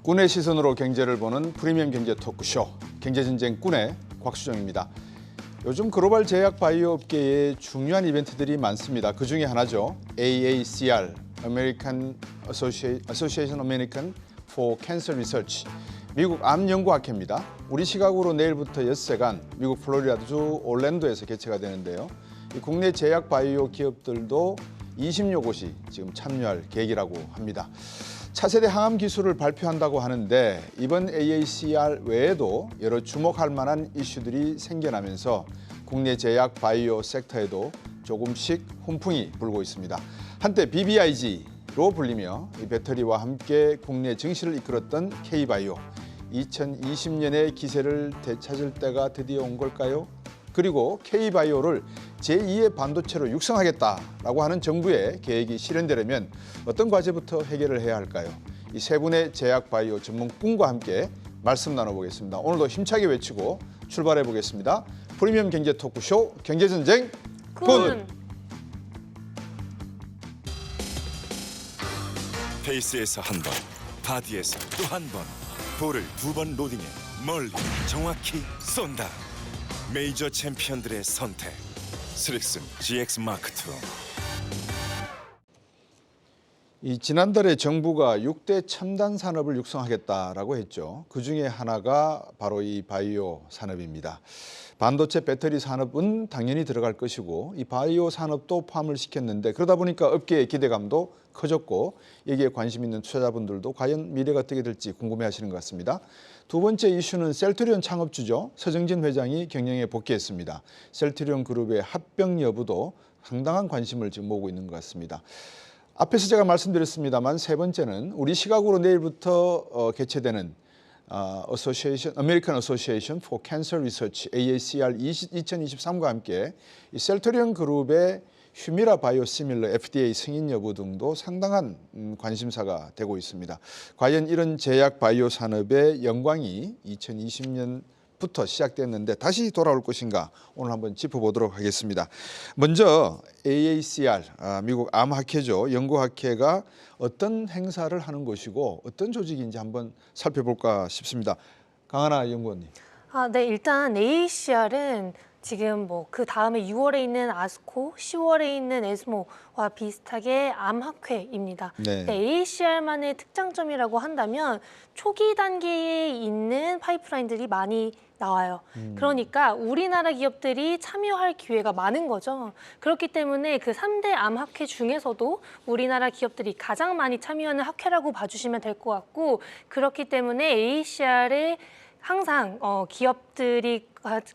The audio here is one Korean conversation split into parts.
꾼의 시선으로 경제를 보는 프리미엄 경제 토크쇼 경제전쟁 꾼의 곽수정입니다. 요즘 글로벌 제약 바이오 업계에 중요한 이벤트들이 많습니다. 그 중에 하나죠. AACR, American Association American for Cancer Research, 미국 암연구학회입니다. 우리 시각으로 내일부터 엿새간 미국 플로리다주 올랜도에서 개최가 되는데요. 이 국내 제약 바이오 기업들도 20여 곳이 지금 참여할 계획이라고 합니다. 차세대 항암 기술을 발표한다고 하는데 이번 AACR 외에도 여러 주목할 만한 이슈들이 생겨나면서 국내 제약 바이오 섹터에도 조금씩 훈풍이 불고 있습니다. 한때 BBIG로 불리며 이 배터리와 함께 국내 증시를 이끌었던 K바이오, 2020년의 기세를 되찾을 때가 드디어 온 걸까요? 그리고 K바이오를 제2의 반도체로 육성하겠다라고 하는 정부의 계획이 실현되려면 어떤 과제부터 해결을 해야 할까요? 이 세 분의 제약 바이오 전문꾼과 함께 말씀 나눠보겠습니다. 오늘도 힘차게 외치고 출발해 보겠습니다. 프리미엄 경제 토크쇼 경제전쟁 꾼! 페이스에서 한 번, 바디에서 또 한 번, 볼을 두 번 로딩해 멀리 정확히 쏜다. 메이저 챔피언들의 선택, 스릭슨 GX 마크 2. 지난달에 정부가 6대 첨단 산업을 육성하겠다라고 했죠. 그 중에 하나가 바로 이 바이오 산업입니다. 반도체 배터리 산업은 당연히 들어갈 것이고 이 바이오 산업도 포함을 시켰는데 그러다 보니까 업계의 기대감도 커졌고 여기에 관심 있는 투자자분들도 과연 미래가 어떻게 될지 궁금해하시는 것 같습니다. 두 번째 이슈는 셀트리온 창업주죠. 서정진 회장이 경영에 복귀했습니다. 셀트리온 그룹의 합병 여부도 상당한 관심을 지금 모으고 있는 것 같습니다. 앞에서 제가 말씀드렸습니다만 세 번째는 우리 시각으로 내일부터 개최되는 American Association for Cancer Research (AACR) 2023과 함께 이 셀트리온 그룹의 휴미라 바이오시밀러 FDA 승인 여부 등도 상당한 관심사가 되고 있습니다. 과연 이런 제약 바이오 산업의 영광이 2020년부터 시작됐는데 다시 돌아올 것인가 오늘 한번 짚어보도록 하겠습니다. 먼저 AACR, 미국 암학회죠. 연구학회가 어떤 행사를 하는 것이고 어떤 조직인지 한번 살펴볼까 싶습니다. 강하나 연구원님. 네, 일단 AACR은 지금 그 다음에 6월에 있는 아스코, 10월에 있는 에스모와 비슷하게 암학회입니다. 네. AACR만의 특장점이라고 한다면 초기 단계에 있는 파이프라인들이 많이 나와요. 그러니까 우리나라 기업들이 참여할 기회가 많은 거죠. 그렇기 때문에 그 3대 암학회 중에서도 우리나라 기업들이 가장 많이 참여하는 학회라고 봐주시면 될 것 같고, 그렇기 때문에 AACR에 항상 기업들이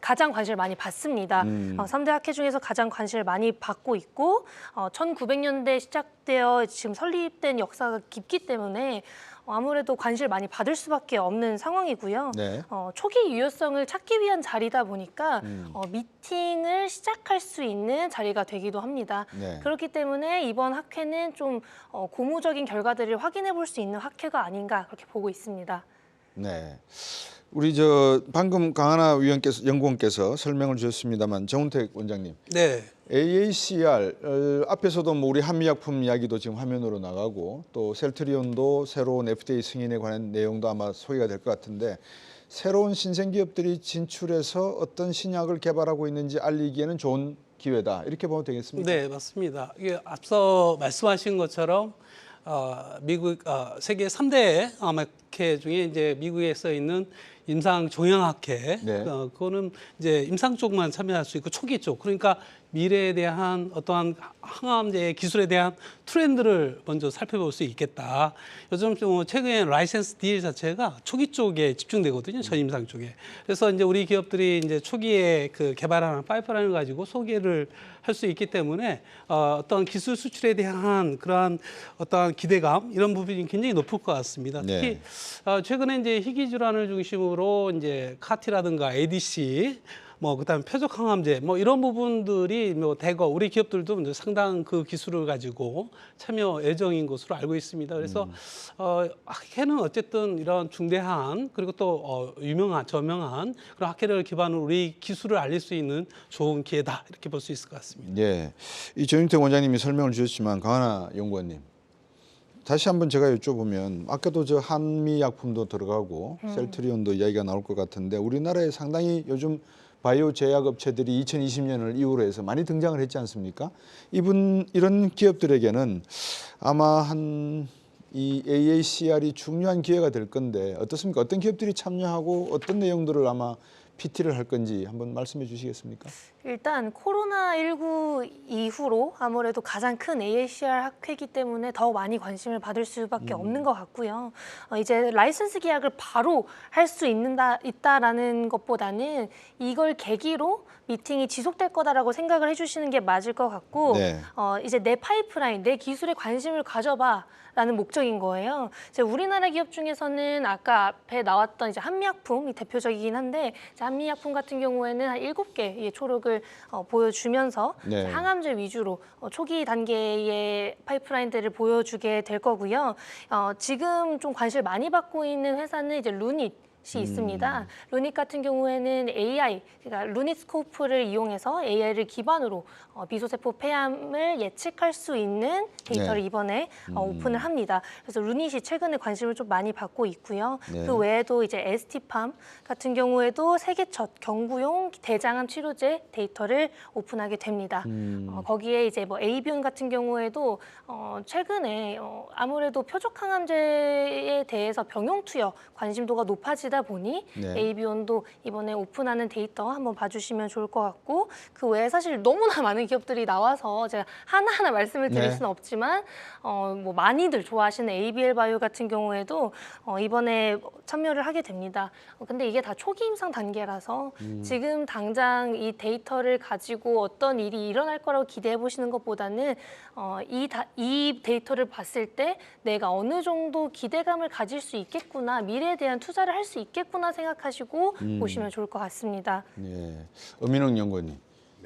가장 관심을 많이 받습니다. 3대 학회 중에서 가장 관심을 많이 받고 있고 1900년대 시작되어 지금 설립된 역사가 깊기 때문에 아무래도 관심을 많이 받을 수밖에 없는 상황이고요. 네. 초기 유효성을 찾기 위한 자리다 보니까 미팅을 시작할 수 있는 자리가 되기도 합니다. 네. 그렇기 때문에 이번 학회는 좀 고무적인 결과들을 확인해 볼 수 있는 학회가 아닌가 그렇게 보고 있습니다. 네. 우리 방금 강하나 연구원께서 설명을 주셨습니다만 정운택 원장님. 네. AACR 앞에서도 우리 한미약품 이야기도 지금 화면으로 나가고 또 셀트리온도 새로운 FDA 승인에 관한 내용도 아마 소개가 될 것 같은데 새로운 신생 기업들이 진출해서 어떤 신약을 개발하고 있는지 알리기에는 좋은 기회다 이렇게 보면 되겠습니까? 네, 맞습니다. 이게 앞서 말씀하신 것처럼 미국 세계 3대 암학회 중에 이제 미국에 있는 임상 종양학회, 네. 그거는 이제 임상 쪽만 참여할 수 있고 초기 쪽, 그러니까 미래에 대한 어떠한 항암제 기술에 대한 트렌드를 먼저 살펴볼 수 있겠다. 요즘 최근에 라이센스 딜 자체가 초기 쪽에 집중되거든요, 전임상 쪽에. 그래서 이제 우리 기업들이 이제 초기에 그 개발하는 파이프라인을 가지고 소개를 할 수 있기 때문에 어떤 기술 수출에 대한 그러한 어떠한 기대감 이런 부분이 굉장히 높을 것 같습니다. 특히 최근에 이제 희귀 질환을 중심으로 이제 카티라든가 ADC 그다음에 표적 항암제 이런 부분들이 대거 우리 기업들도 이제 상당 그 기술을 가지고 참여 예정인 것으로 알고 있습니다. 그래서 학회는 어쨌든 이런 중대한 그리고 또 유명한 저명한 그런 학회를 기반으로 우리 기술을 알릴 수 있는 좋은 기회다 이렇게 볼 수 있을 것 같습니다. 예, 이 정윤택 원장님이 설명을 주셨지만 강하나 연구원님, 다시 한번 제가 여쭤보면 아까도 저 한미 약품도 들어가고 셀트리온도 이야기가 나올 것 같은데 우리나라에 상당히 요즘 바이오 제약 업체들이 2020년을 이후로 해서 많이 등장을 했지 않습니까? 이런 기업들에게는 아마 이 AACR이 중요한 기회가 될 건데 어떻습니까? 어떤 기업들이 참여하고 어떤 내용들을 아마 PT를 할 건지 한번 말씀해 주시겠습니까? 일단 코로나19 이후로 아무래도 가장 큰 AACR 학회이기 때문에 더 많이 관심을 받을 수밖에 없는 것 같고요. 이제 라이선스 계약을 바로 할 수 있다라는 것보다는 이걸 계기로 미팅이 지속될 거다라고 생각을 해주시는 게 맞을 것 같고 네. 이제 내 파이프라인, 내 기술에 관심을 가져봐. 라는 목적인 거예요. 이제 우리나라 기업 중에서는 아까 앞에 나왔던 이제 한미약품이 대표적이긴 한데 이제 한미약품 같은 경우에는 한 7개의 초록을 보여주면서 네. 항암제 위주로 초기 단계의 파이프라인들을 보여주게 될 거고요. 지금 좀 관심을 많이 받고 있는 회사는 이제 루닛. 이 있습니다. 루닛 같은 경우에는 AI, 그러니까 루닛 스코프를 이용해서 AI를 기반으로 비소세포 폐암을 예측할 수 있는 데이터를 네. 이번에 오픈을 합니다. 그래서 루닛이 최근에 관심을 좀 많이 받고 있고요. 네. 그 외에도 이제 ST팜 같은 경우에도 세계 첫 경구용 대장암 치료제 데이터를 오픈하게 됩니다. 거기에 이제 뭐 에이비온 같은 경우에도 최근에 아무래도 표적 항암제에 대해서 병용 투여 관심도가 높아지다 보니 네. 에이비온도 이번에 오픈하는 데이터 한번 봐주시면 좋을 것 같고 그 외에 사실 너무나 많은 기업들이 나와서 제가 하나하나 말씀을 드릴 네. 수는 없지만 뭐 많이들 좋아하시는 ABL 바이오 같은 경우에도 이번에 참여를 하게 됩니다. 근데 이게 다 초기 임상 단계라서 지금 당장 이 데이터를 가지고 어떤 일이 일어날 거라고 기대해 보시는 것보다는 이 데이터를 봤을 때 내가 어느 정도 기대감을 가질 수 있겠구나, 미래에 대한 투자를 할 수 있겠구나 생각하시고 보시면 좋을 것 같습니다. 예. 엄민웅 연구원님.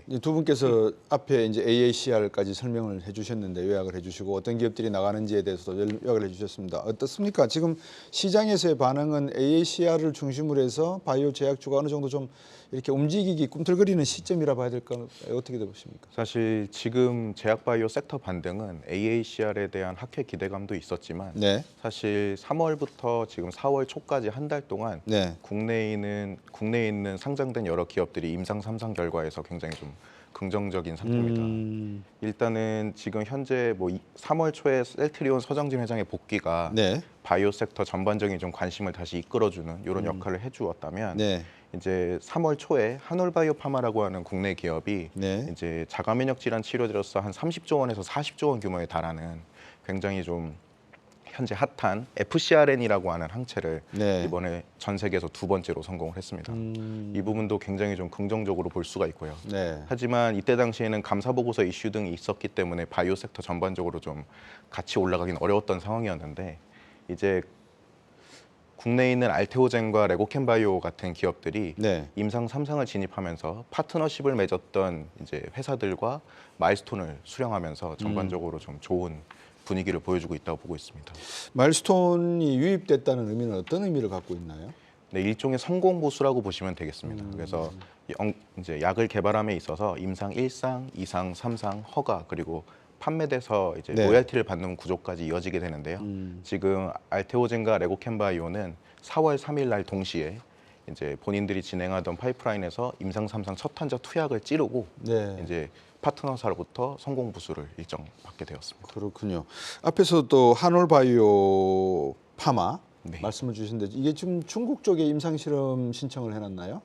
이제 두 분께서 앞에 이제 AACR까지 설명을 해주셨는데 요약을 해주시고 어떤 기업들이 나가는지에 대해서도 요약을 해주셨습니다. 어떻습니까? 지금 시장에서의 반응은 AACR을 중심으로 해서 바이오 제약주가 어느 정도 좀 이렇게 움직이기 꿈틀거리는 시점이라 봐야 될까요? 어떻게 보십니까? 사실 지금 제약바이오 sek터 반등은 AACR에 대한 학회 기대감도 있었지만 네. 사실 3월부터 지금 4월 초까지 한 달 동안 네. 국내에 있는 상장된 여러 기업들이 임상 3상 결과에서 굉장히 좀 긍정적인 상태입니다. 일단은 지금 현재 뭐 3월 초에 셀트리온 서정진 회장의 복귀가 네. 바이오 섹터 전반적인 좀 관심을 다시 이끌어주는 이런 역할을 해주었다면 네. 이제 3월 초에 한올바이오파마라고 하는 국내 기업이 네. 이제 자가면역 질환 치료제로서 한 30조 원에서 40조 원 규모에 달하는 굉장히 좀 현재 핫한 FcRN이라고 하는 항체를 네. 이번에 전 세계에서 두 번째로 성공을 했습니다. 이 부분도 굉장히 좀 긍정적으로 볼 수가 있고요. 네. 하지만 이때 당시에는 감사 보고서 이슈 등이 있었기 때문에 바이오 섹터 전반적으로 좀 같이 올라가긴 어려웠던 상황이었는데 이제 국내에 있는 알테오젠과 레고캠바이오 같은 기업들이 네. 임상 3상을 진입하면서 파트너십을 맺었던 이제 회사들과 마일스톤을 수령하면서 전반적으로 좀 좋은 분위기를 보여주고 있다고 보고 있습니다. 마일스톤이 유입됐다는 의미는 어떤 의미를 갖고 있나요? 네, 일종의 성공 보수라고 보시면 되겠습니다. 그래서 이제 약을 개발함에 있어서 임상 1상, 2상, 3상 허가 그리고 판매돼서 이제 네. 로열티를 받는 구조까지 이어지게 되는데요. 지금 알테오젠과 레고캠바이오는 4월 3일 날 동시에 이제 본인들이 진행하던 파이프라인에서 임상 3상 첫 환자 투약을 찌르고 네. 이제 파트너사로부터 성공 부수를 일정 받게 되었습니다. 그렇군요. 앞에서 또 한올바이오 파마 네. 말씀을 주셨는데 이게 지금 중국 쪽에 임상 실험 신청을 해놨나요?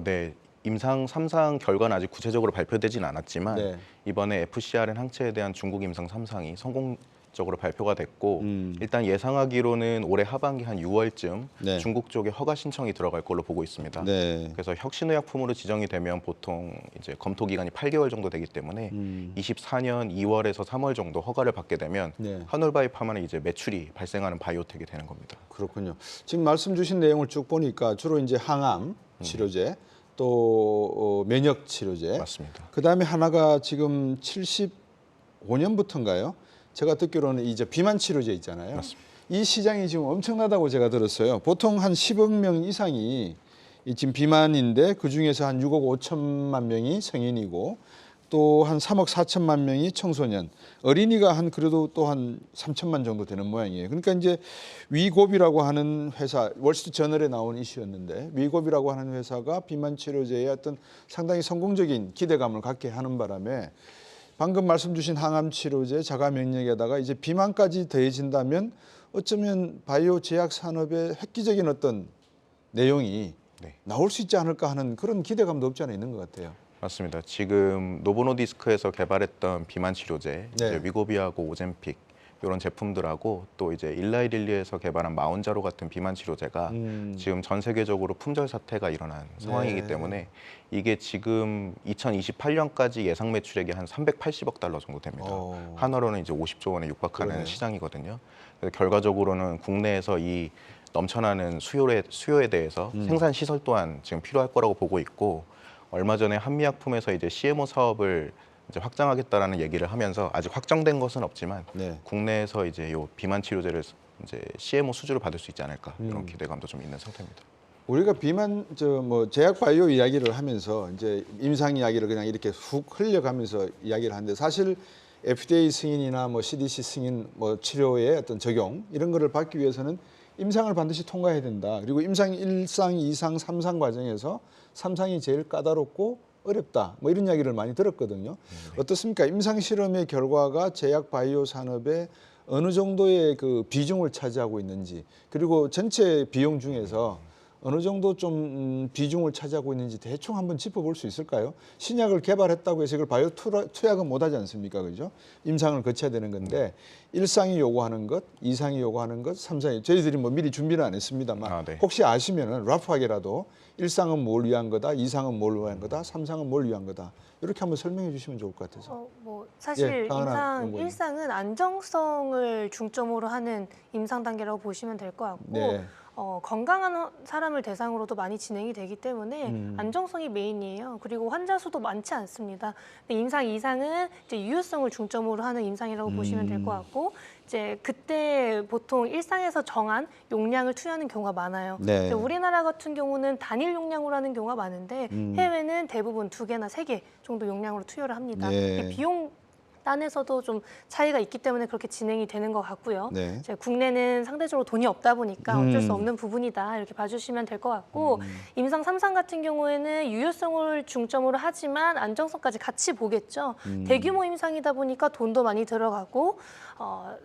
네. 임상 3상 결과는 아직 구체적으로 발표되진 않았지만 네. 이번에 FcRN 항체에 대한 중국 임상 3상이 성공적으로 발표가 됐고 일단 예상하기로는 올해 하반기 한 6월쯤 네. 중국 쪽에 허가 신청이 들어갈 걸로 보고 있습니다. 네. 그래서 혁신의약품으로 지정이 되면 보통 이제 검토 기간이 8개월 정도 되기 때문에 24년 2월에서 3월 정도 허가를 받게 되면 네. 한올바이파마는 이제 매출이 발생하는 바이오텍이 되는 겁니다. 그렇군요. 지금 말씀 주신 내용을 쭉 보니까 주로 이제 항암 치료제 또 면역 치료제 맞습니다. 그다음에 하나가 지금 75년부터인가요? 제가 듣기로는 이제 비만 치료제 있잖아요. 맞습니다. 이 시장이 지금 엄청나다고 제가 들었어요. 보통 한 10억 명 이상이 지금 비만인데 그 중에서 한 6억 5천만 명이 성인이고 또 한 3억 4천만 명이 청소년, 어린이가 한 그래도 또 한 3천만 정도 되는 모양이에요. 그러니까 이제 위고비라고 하는 회사, 월스트리트저널에 나온 이슈였는데 위고비라고 하는 회사가 비만 치료제에 어떤 상당히 성공적인 기대감을 갖게 하는 바람에 방금 말씀 주신 항암 치료제, 자가 면역에다가 이제 비만까지 더해진다면 어쩌면 바이오 제약 산업의 획기적인 어떤 내용이 네. 나올 수 있지 않을까 하는 그런 기대감도 없지 않아 있는 것 같아요. 맞습니다. 지금 노보노디스크에서 개발했던 비만 치료제, 네. 이제 위고비하고 오젬픽 이런 제품들하고 또 이제 일라이릴리에서 개발한 마운자로 같은 비만 치료제가 지금 전 세계적으로 품절 사태가 일어난 상황이기 네. 때문에 이게 지금 2028년까지 예상 매출액이 한 380억 달러 정도 됩니다. 한화로는 이제 50조 원에 육박하는 그러네요. 시장이거든요. 그래서 결과적으로는 국내에서 이 넘쳐나는 수요에 대해서 생산 시설 또한 지금 필요할 거라고 보고 있고, 얼마 전에 한미약품에서 이제 CMO 사업을 이제 확장하겠다라는 얘기를 하면서 아직 확정된 것은 없지만 네. 국내에서 이제 요 비만 치료제를 이제 CMO 수주를 받을 수 있지 않을까 이런 기대감도 좀 있는 상태입니다. 우리가 비만 제약 바이오 이야기를 하면서 이제 임상 이야기를 그냥 이렇게 훅 흘려가면서 이야기를 하는데 사실 FDA 승인이나 CDC 승인 치료의 어떤 적용 이런 거를 받기 위해서는 임상을 반드시 통과해야 된다. 그리고 임상 1상, 2상, 3상 과정에서 3상이 제일 까다롭고 어렵다. 이런 이야기를 많이 들었거든요. 어떻습니까? 임상 실험의 결과가 제약 바이오 산업에 어느 정도의 그 비중을 차지하고 있는지, 그리고 전체 비용 중에서 어느 정도 좀 비중을 차지하고 있는지 대충 한번 짚어볼 수 있을까요? 신약을 개발했다고 해서 이걸 바이오 투약은 못하지 않습니까? 그죠? 임상을 거쳐야 되는 건데 1상이 요구하는 것, 2상이 요구하는 것, 3상이 저희들이 미리 준비는 안 했습니다만 네. 혹시 아시면은 러프하게라도 1상은 뭘 위한 거다, 2상은 뭘 위한 거다, 3상은 뭘 위한 거다 이렇게 한번 설명해 주시면 좋을 것 같아서. 사실 예, 강하나 임상 연구원님. 1상은 안정성을 중점으로 하는 임상 단계라고 보시면 될 것 같고 네. 건강한 사람을 대상으로도 많이 진행이 되기 때문에 안정성이 메인이에요. 그리고 환자 수도 많지 않습니다. 근데 임상 2상은 이제 유효성을 중점으로 하는 임상이라고 보시면 될 것 같고 이제 그때 보통 1상에서 정한 용량을 투여하는 경우가 많아요. 네. 이제 우리나라 같은 경우는 단일 용량으로 하는 경우가 많은데 해외는 대부분 2개나 3개 정도 용량으로 투여를 합니다. 네. 이게 비용 단에서도 좀 차이가 있기 때문에 그렇게 진행이 되는 것 같고요. 네. 이제 국내는 상대적으로 돈이 없다 보니까 어쩔 수 없는 부분이다 이렇게 봐주시면 될 것 같고 임상 3상 같은 경우에는 유효성을 중점으로 하지만 안정성까지 같이 보겠죠. 대규모 임상이다 보니까 돈도 많이 들어가고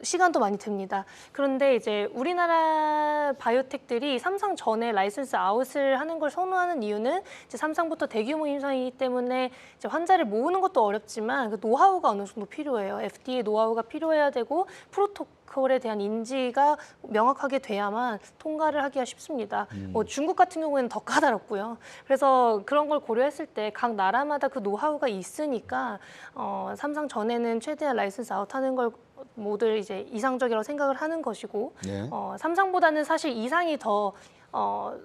시간도 많이 듭니다. 그런데 이제 우리나라 바이오텍들이 3상 전에 라이선스 아웃을 하는 걸 선호하는 이유는 이제 3상부터 대규모 임상이기 때문에 이제 환자를 모으는 것도 어렵지만 그 노하우가 어느 정도 필요해요. FDA 노하우가 필요해야 되고 프로토콜에 대한 인지가 명확하게 돼야만 통과를 하기가 쉽습니다. 중국 같은 경우에는 더 까다롭고요. 그래서 그런 걸 고려했을 때 각 나라마다 그 노하우가 있으니까 3상 전에는 최대한 라이선스 아웃하는 걸 모두 이제 이상적이라고 생각을 하는 것이고 네. 3상보다는 사실 2상이 더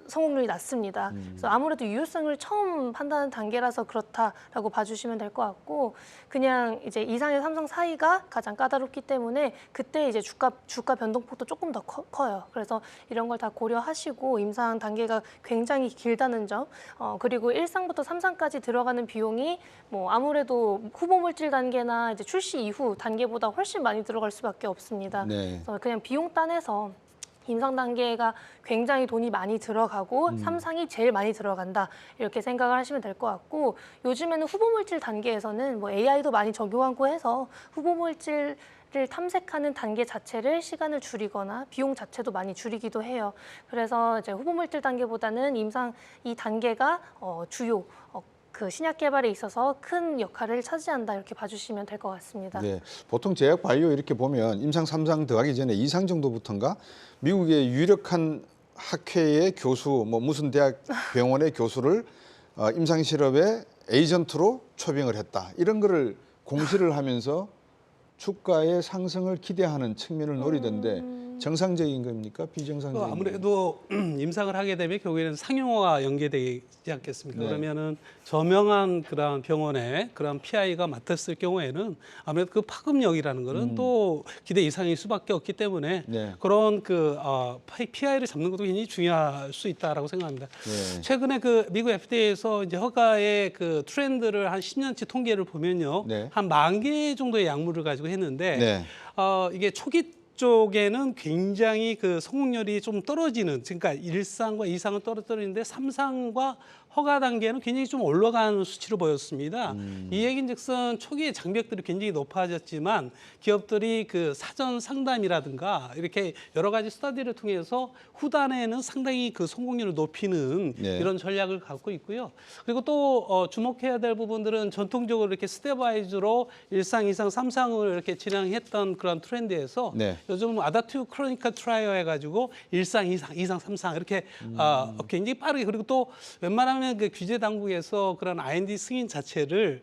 성공률이 낮습니다. 그래서 아무래도 유효성을 처음 판단하는 단계라서 그렇다라고 봐주시면 될 것 같고 그냥 이제 2상에서 3상 사이가 가장 까다롭기 때문에 그때 이제 주가 변동폭도 조금 더 커요. 그래서 이런 걸 다 고려하시고 임상 단계가 굉장히 길다는 점 그리고 1상부터 3상까지 들어가는 비용이 아무래도 후보 물질 단계나 이제 출시 이후 단계보다 훨씬 많이 들어갈 수밖에 없습니다. 네. 그래서 그냥 비용 단에서 임상 단계가 굉장히 돈이 많이 들어가고 3상이 제일 많이 들어간다 이렇게 생각을 하시면 될 것 같고 요즘에는 후보 물질 단계에서는 AI도 많이 적용하고 해서 후보 물질을 탐색하는 단계 자체를 시간을 줄이거나 비용 자체도 많이 줄이기도 해요. 그래서 이제 후보 물질 단계보다는 임상 이 단계가 주요 그 신약 개발에 있어서 큰 역할을 차지한다 이렇게 봐주시면 될 것 같습니다. 네, 보통 제약 바이오 이렇게 보면 임상 3상 들어가기 전에 2상 정도부터인가 미국의 유력한 학회의 교수, 무슨 대학 병원의 교수를 임상 실험에 에이전트로 초빙을 했다. 이런 거를 공시를 하면서 주가의 상승을 기대하는 측면을 노리던데 정상적인 겁니까? 비정상적인? 아무래도 임상을 하게 되면 결국에는 상용화가 연계되지 않겠습니까? 네. 그러면은 저명한 그런 병원에 그런 PI가 맡았을 경우에는 아무래도 그 파급력이라는 거는 또 기대 이상일 수밖에 없기 때문에 네. 그런 그 PI를 잡는 것도 굉장히 중요할 수 있다라고 생각합니다. 네. 최근에 그 미국 FDA에서 이제 허가의 그 트렌드를 한 10년치 통계를 보면요, 네. 한 10,000개 정도의 약물을 가지고 했는데 네. 이게 초기 쪽에는 굉장히 그 성공률이 좀 떨어지는, 그러니까 1상과 2상은 떨어지는데 3상과 허가 단계는 굉장히 좀 올라가는 수치로 보였습니다. 이 얘기인즉슨 초기에 장벽들이 굉장히 높아졌지만 기업들이 그 사전 상담이라든가 이렇게 여러 가지 스터디를 통해서 후단에는 상당히 그 성공률을 높이는 네. 이런 전략을 갖고 있고요. 그리고 또 주목해야 될 부분들은 전통적으로 이렇게 스텝와이즈로 1상, 2상, 3상을 이렇게 진행했던 그런 트렌드에서 네. 요즘 아다투 크로니컬 트라이어 해가지고 1상, 2상, 2상, 3상 이렇게 굉장히 빠르게, 그리고 또 웬만하면 그 규제 당국에서 그런 IND 승인 자체를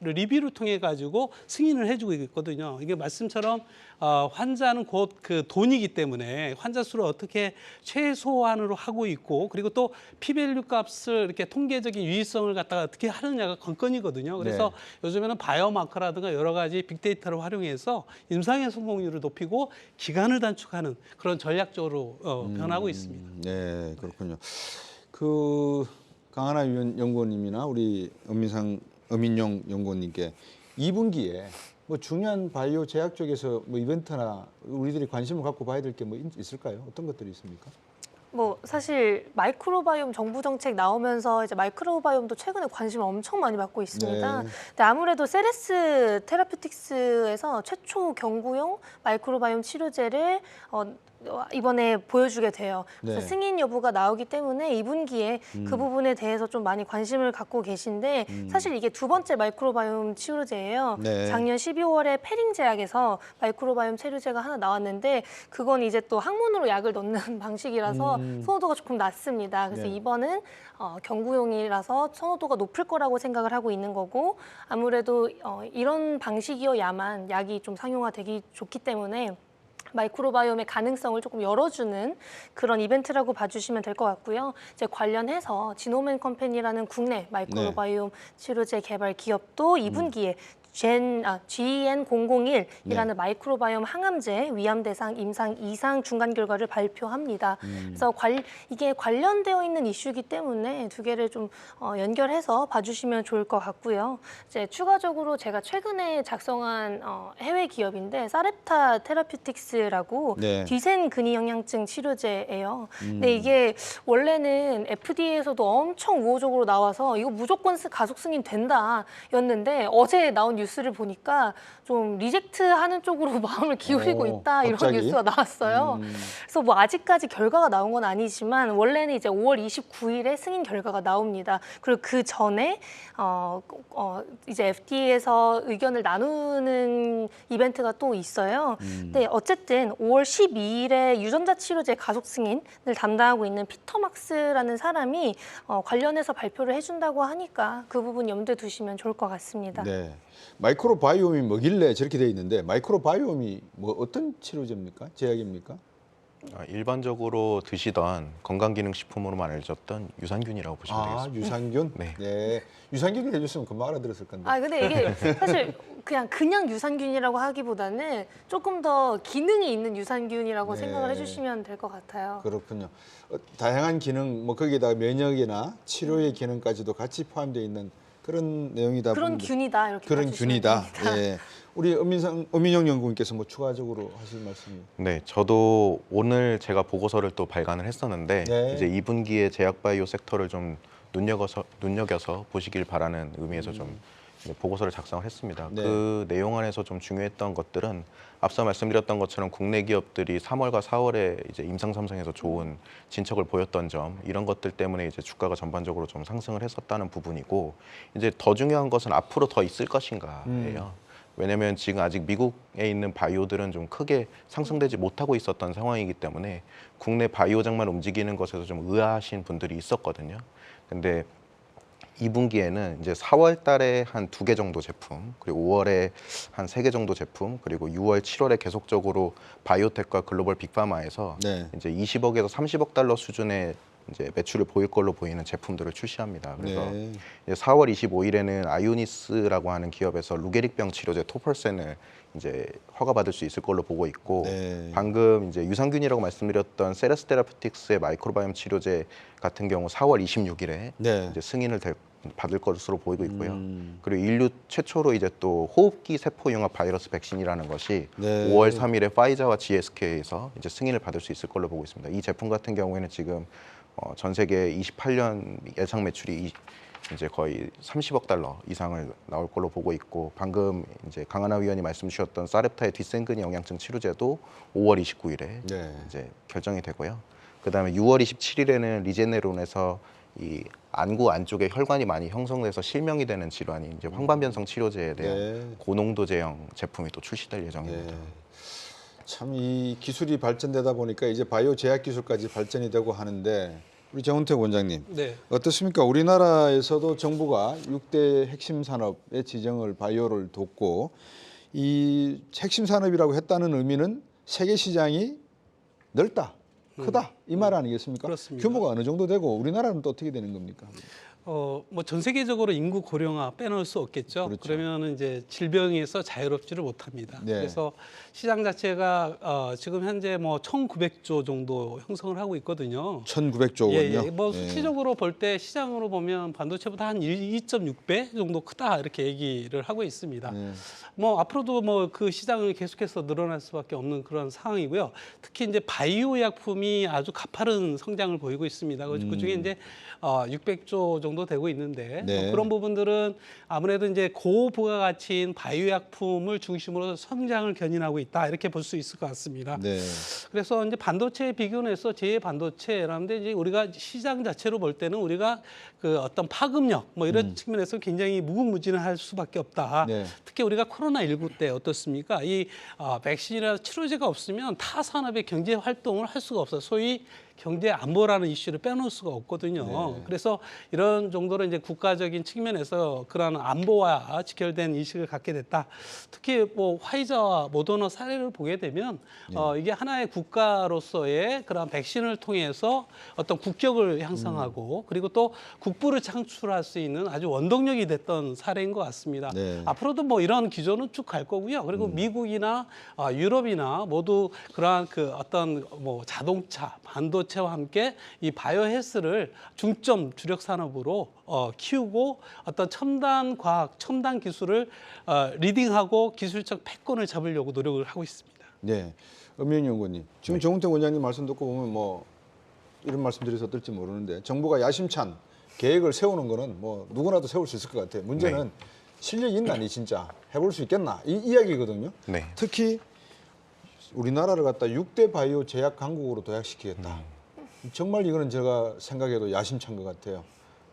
리뷰를 통해 가지고 승인을 해주고 있거든요. 이게 말씀처럼 환자는 곧 그 돈이기 때문에 환자 수를 어떻게 최소한으로 하고 있고, 그리고 또 P-밸류 값을 이렇게 통계적인 유의성을 갖다가 어떻게 하느냐가 관건이거든요. 그래서 요즘에는 바이오마커라든가 여러 가지 빅데이터를 활용해서 임상의 성공률을 높이고 기간을 단축하는 그런 전략적으로 변하고 있습니다. 네, 그렇군요. 그 강하나 연구원님이나 우리 엄민용 연구원님께 2분기에 뭐 중요한 바이오 제약 쪽에서 뭐 이벤트나 우리들이 관심을 갖고 봐야 될 게 뭐 있을까요? 어떤 것들이 있습니까? 뭐 사실 마이크로바이옴 정부 정책 나오면서 이제 마이크로바이옴도 최근에 관심을 엄청 많이 받고 있습니다. 네. 근데 아무래도 세레스 테라피틱스에서 최초 경구용 마이크로바이옴 치료제를 이번에 보여주게 돼요. 그래서 네. 승인 여부가 나오기 때문에 2분기에 그 부분에 대해서 좀 많이 관심을 갖고 계신데 사실 이게 두 번째 마이크로바이옴 치료제예요. 네. 작년 12월에 페링 제약에서 마이크로바이옴 치료제가 하나 나왔는데 그건 이제 또 항문으로 약을 넣는 방식이라서 선호도가 조금 낮습니다. 그래서 네. 이번은 경구용이라서 선호도가 높을 거라고 생각을 하고 있는 거고, 아무래도 이런 방식이어야만 약이 좀 상용화되기 좋기 때문에 마이크로바이옴의 가능성을 조금 열어주는 그런 이벤트라고 봐주시면 될 것 같고요. 이제 관련해서 지노맨 컴퍼니라는 국내 마이크로바이옴 치료제 개발 기업도 2분기에 GN001이라는 마이크로바이옴 항암제 위암 대상 임상 2상 중간 결과를 발표합니다. 그래서 이게 관련되어 있는 이슈이기 때문에 두 개를 좀 연결해서 봐주시면 좋을 것 같고요. 이제 추가적으로 제가 최근에 작성한 해외 기업인데 사렙타 테라피틱스라고 네. 뒤센 근위 영양증 치료제예요. 근데 이게 원래는 FDA에서도 엄청 우호적으로 나와서 이거 무조건 가속 승인 된다였는데 어제 나온 뉴스를 보니까 좀 리젝트하는 쪽으로 마음을 기울이고 있다 이런 갑자기? 뉴스가 나왔어요. 그래서 뭐 아직까지 결과가 나온 건 아니지만 원래는 이제 5월 29일에 승인 결과가 나옵니다. 그리고 그 전에 이제 FDA에서 의견을 나누는 이벤트가 또 있어요. 근데 어쨌든 5월 12일에 유전자 치료제 가속 승인을 담당하고 있는 피터 막스라는 사람이 관련해서 발표를 해준다고 하니까 그 부분 염두에 두시면 좋을 것 같습니다. 네. 마이크로바이옴이 뭐길래 저렇게 돼 있는데 마이크로바이옴이 뭐 어떤 치료제입니까? 제약입니까? 일반적으로 드시던 건강기능식품으로만 알려졌던 유산균이라고 보시면 되겠습니다. 유산균? 네. 유산균을 해줬으면 금방 알아들었을 건데. 근데 이게 사실 그냥 유산균이라고 하기보다는 조금 더 기능이 있는 유산균이라고 네. 생각을 해주시면 될 것 같아요. 그렇군요. 다양한 기능, 뭐 거기에다가 면역이나 치료의 기능까지도 같이 포함되어 있는 그런 내용이다. 그런 균이다 이렇게 그런 봐주시면 균이다. 됩니다. 예. 우리 엄민영 연구원께서 뭐 추가적으로 하실 말씀이? 네, 저도 오늘 제가 보고서를 또 발간을 했었는데 네. 이제 2분기에 제약바이오 섹터를 좀 눈여겨서 보시길 바라는 의미에서 좀 이제 보고서를 작성을 했습니다. 네. 그 내용 안에서 좀 중요했던 것들은 앞서 말씀드렸던 것처럼 국내 기업들이 3월과 4월에 이제 임상 3상에서 좋은 진척을 보였던 점, 이런 것들 때문에 이제 주가가 전반적으로 좀 상승을 했었다는 부분이고, 이제 더 중요한 것은 앞으로 더 있을 것인가예요. 왜냐하면 지금 아직 미국에 있는 바이오들은 좀 크게 상승되지 못하고 있었던 상황이기 때문에 국내 바이오장만 움직이는 것에서 좀 의아하신 분들이 있었거든요. 근데 2분기에는 이제 4월 달에 한 2개 정도 제품, 그리고 5월에 한 3개 정도 제품, 그리고 6월, 7월에 계속적으로 바이오텍과 글로벌 빅파마에서 네. 이제 20억에서 30억 달러 수준의 이제 매출을 보일 걸로 보이는 제품들을 출시합니다. 그래서 네. 이제 4월 25일에는 아이오니스라고 하는 기업에서 루게릭병 치료제 토펄센을 이제 허가받을 수 있을 걸로 보고 있고, 네. 방금 이제 유산균이라고 말씀드렸던 세레스 테라피틱스의 마이크로바이옴 치료제 같은 경우 4월 26일에 네. 이제 승인을 받을 것으로 보이고 있고요. 그리고 인류 최초로 이제 또 호흡기 세포 융합 바이러스 백신이라는 것이 네. 5월 3일에 파이자와 GSK에서 이제 승인을 받을 수 있을 걸로 보고 있습니다. 이 제품 같은 경우에는 지금 전 세계 28년 예상 매출이 이제 거의 30억 달러 이상을 나올 걸로 보고 있고, 방금 이제 강하나 위원이 말씀 주셨던 사렙타의 뒷생근이 영양증 치료제도 5월 29일에 네. 이제 결정이 되고요. 그다음에 6월 27일에는 리제네론에서 이 안구 안쪽에 혈관이 많이 형성돼서 실명이 되는 질환이 이제 황반변성 치료제에 대한 네. 고농도 제형 제품이 또 출시될 예정입니다. 네. 참 이 기술이 발전되다 보니까 이제 바이오 제약 기술까지 발전이 되고 하는데, 우리 정은택 원장님 네. 어떻습니까? 우리나라에서도 정부가 6대 핵심 산업의 지정을 바이오를 뒀고, 이 핵심 산업이라고 했다는 의미는 세계 시장이 넓다, 크다 이 말 아니겠습니까? 그렇습니다. 규모가 어느 정도 되고 우리나라는 또 어떻게 되는 겁니까? 뭐 전 세계적으로 인구 고령화 빼놓을 수 없겠죠. 그렇죠. 그러면은 이제 질병에서 자유롭지를 못합니다. 네. 그래서 시장 자체가 지금 현재 뭐 1,900조 정도 형성을 하고 있거든요. 1,900조 원요. 예. 뭐 수치적으로 볼 때 시장으로 보면 반도체보다 한 2.6배 정도 크다 이렇게 얘기를 하고 있습니다. 네. 뭐 앞으로도 뭐 그 시장을 계속해서 늘어날 수밖에 없는 그런 상황이고요. 특히 이제 바이오 약품이 아주 가파른 성장을 보이고 있습니다. 그중에 이제 600조 정도 되고 있는데, 네. 뭐 그런 부분들은 아무래도 이제 고부가가치인 바이오 약품을 중심으로 성장을 견인하고 있다 이렇게 볼 수 있을 것 같습니다. 네. 그래서 이제 반도체에 비교는 해서 제 반도체라는데 이제 우리가 시장 자체로 볼 때는 우리가 그 어떤 파급력 뭐 이런 측면에서 굉장히 무궁무진할 수밖에 없다. 네. 특히 우리가 코로나19 때 어떻습니까? 이 백신이나 치료제가 없으면 타 산업의 경제 활동을 할 수가 없어요. 소위 경제 안보라는 이슈를 빼놓을 수가 없거든요. 네. 그래서 이런 정도로 이제 국가적인 측면에서 그런 안보와 직결된 인식을 갖게 됐다. 특히 뭐 화이자와 모더나 사례를 보게 되면 이게 하나의 국가로서의 그런 백신을 통해서 어떤 국격을 향상하고 그리고 또 국부를 창출할 수 있는 아주 원동력이 됐던 사례인 것 같습니다. 네. 앞으로도 뭐 이런 기조는 쭉 갈 거고요. 그리고 미국이나 유럽이나 모두 그러한 그 어떤 뭐 자동차, 반도체와 함께 이 바이오 헬스를 중점 주력 산업으로 키우고 어떤 첨단 과학, 첨단 기술을 리딩하고 기술적 패권을 잡으려고 노력을 하고 있습니다. 네. 엄명희 연구원님, 지금 정은택 원장님 말씀 듣고 보면 뭐 이런 말씀드려서 어떨지 모르는데, 정부가 야심찬 계획을 세우는 거는 뭐 누구나도 세울 수 있을 것 같아요. 문제는 실력이 있나니 진짜 해볼 수 있겠나 이 이야기거든요. 네. 특히 우리나라를 갖다 6대 바이오 제약 강국으로 도약시키겠다. 정말 이거는 제가 생각해도 야심찬 것 같아요.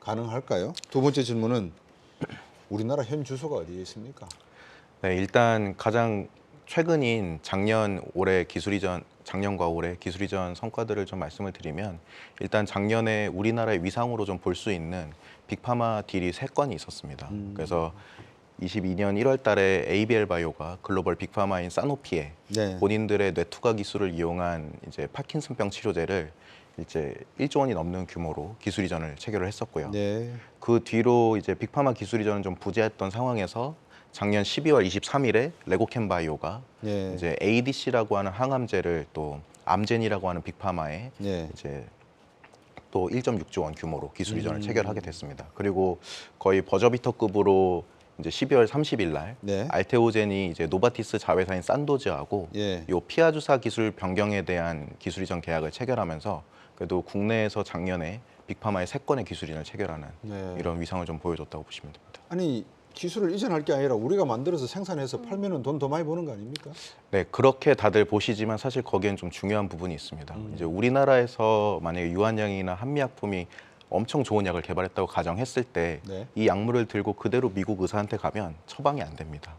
가능할까요? 두 번째 질문은 우리나라 현 주소가 어디에 있습니까? 네, 일단 가장 최근인 작년과 올해 기술 이전 성과들을 좀 말씀을 드리면, 일단 작년에 우리나라의 위상으로 좀 볼 수 있는 빅파마 딜이 3건이 있었습니다. 그래서 22년 1월 달에 ABL 바이오가 글로벌 빅파마인 사노피에 네. 본인들의 뇌투과 기술을 이용한 이제 파킨슨병 치료제를 이제 1조 원이 넘는 규모로 기술 이전을 체결을 했었고요. 네. 그 뒤로 이제 빅파마 기술 이전은 좀 부재했던 상황에서 작년 12월 23일에 레고캠 바이오가 네. 이제 ADC라고 하는 항암제를 또 암젠이라고 하는 빅파마에 네. 이제 또 1.6조 원 규모로 기술 이전을 체결하게 됐습니다. 그리고 거의 버저비터급으로 이제 12월 30일 날 네. 알테오젠이 이제 노바티스 자회사인 산도즈하고 예. 요 피아주사 기술 변경에 대한 기술 이전 계약을 체결하면서 그래도 국내에서 작년에 빅파마의 3건의 기술 이전을 체결하는 네. 이런 위상을 좀 보여줬다고 보시면 됩니다. 아니 기술을 이전할 게 아니라 우리가 만들어서 생산해서 팔면은 돈 더 많이 버는 거 아닙니까? 네, 그렇게 다들 보시지만 사실 거기엔 좀 중요한 부분이 있습니다. 이제 우리나라에서 만약에 유한양이나 한미약품이 엄청 좋은 약을 개발했다고 가정했을 때 이 네. 약물을 들고 그대로 미국 의사한테 가면 처방이 안 됩니다.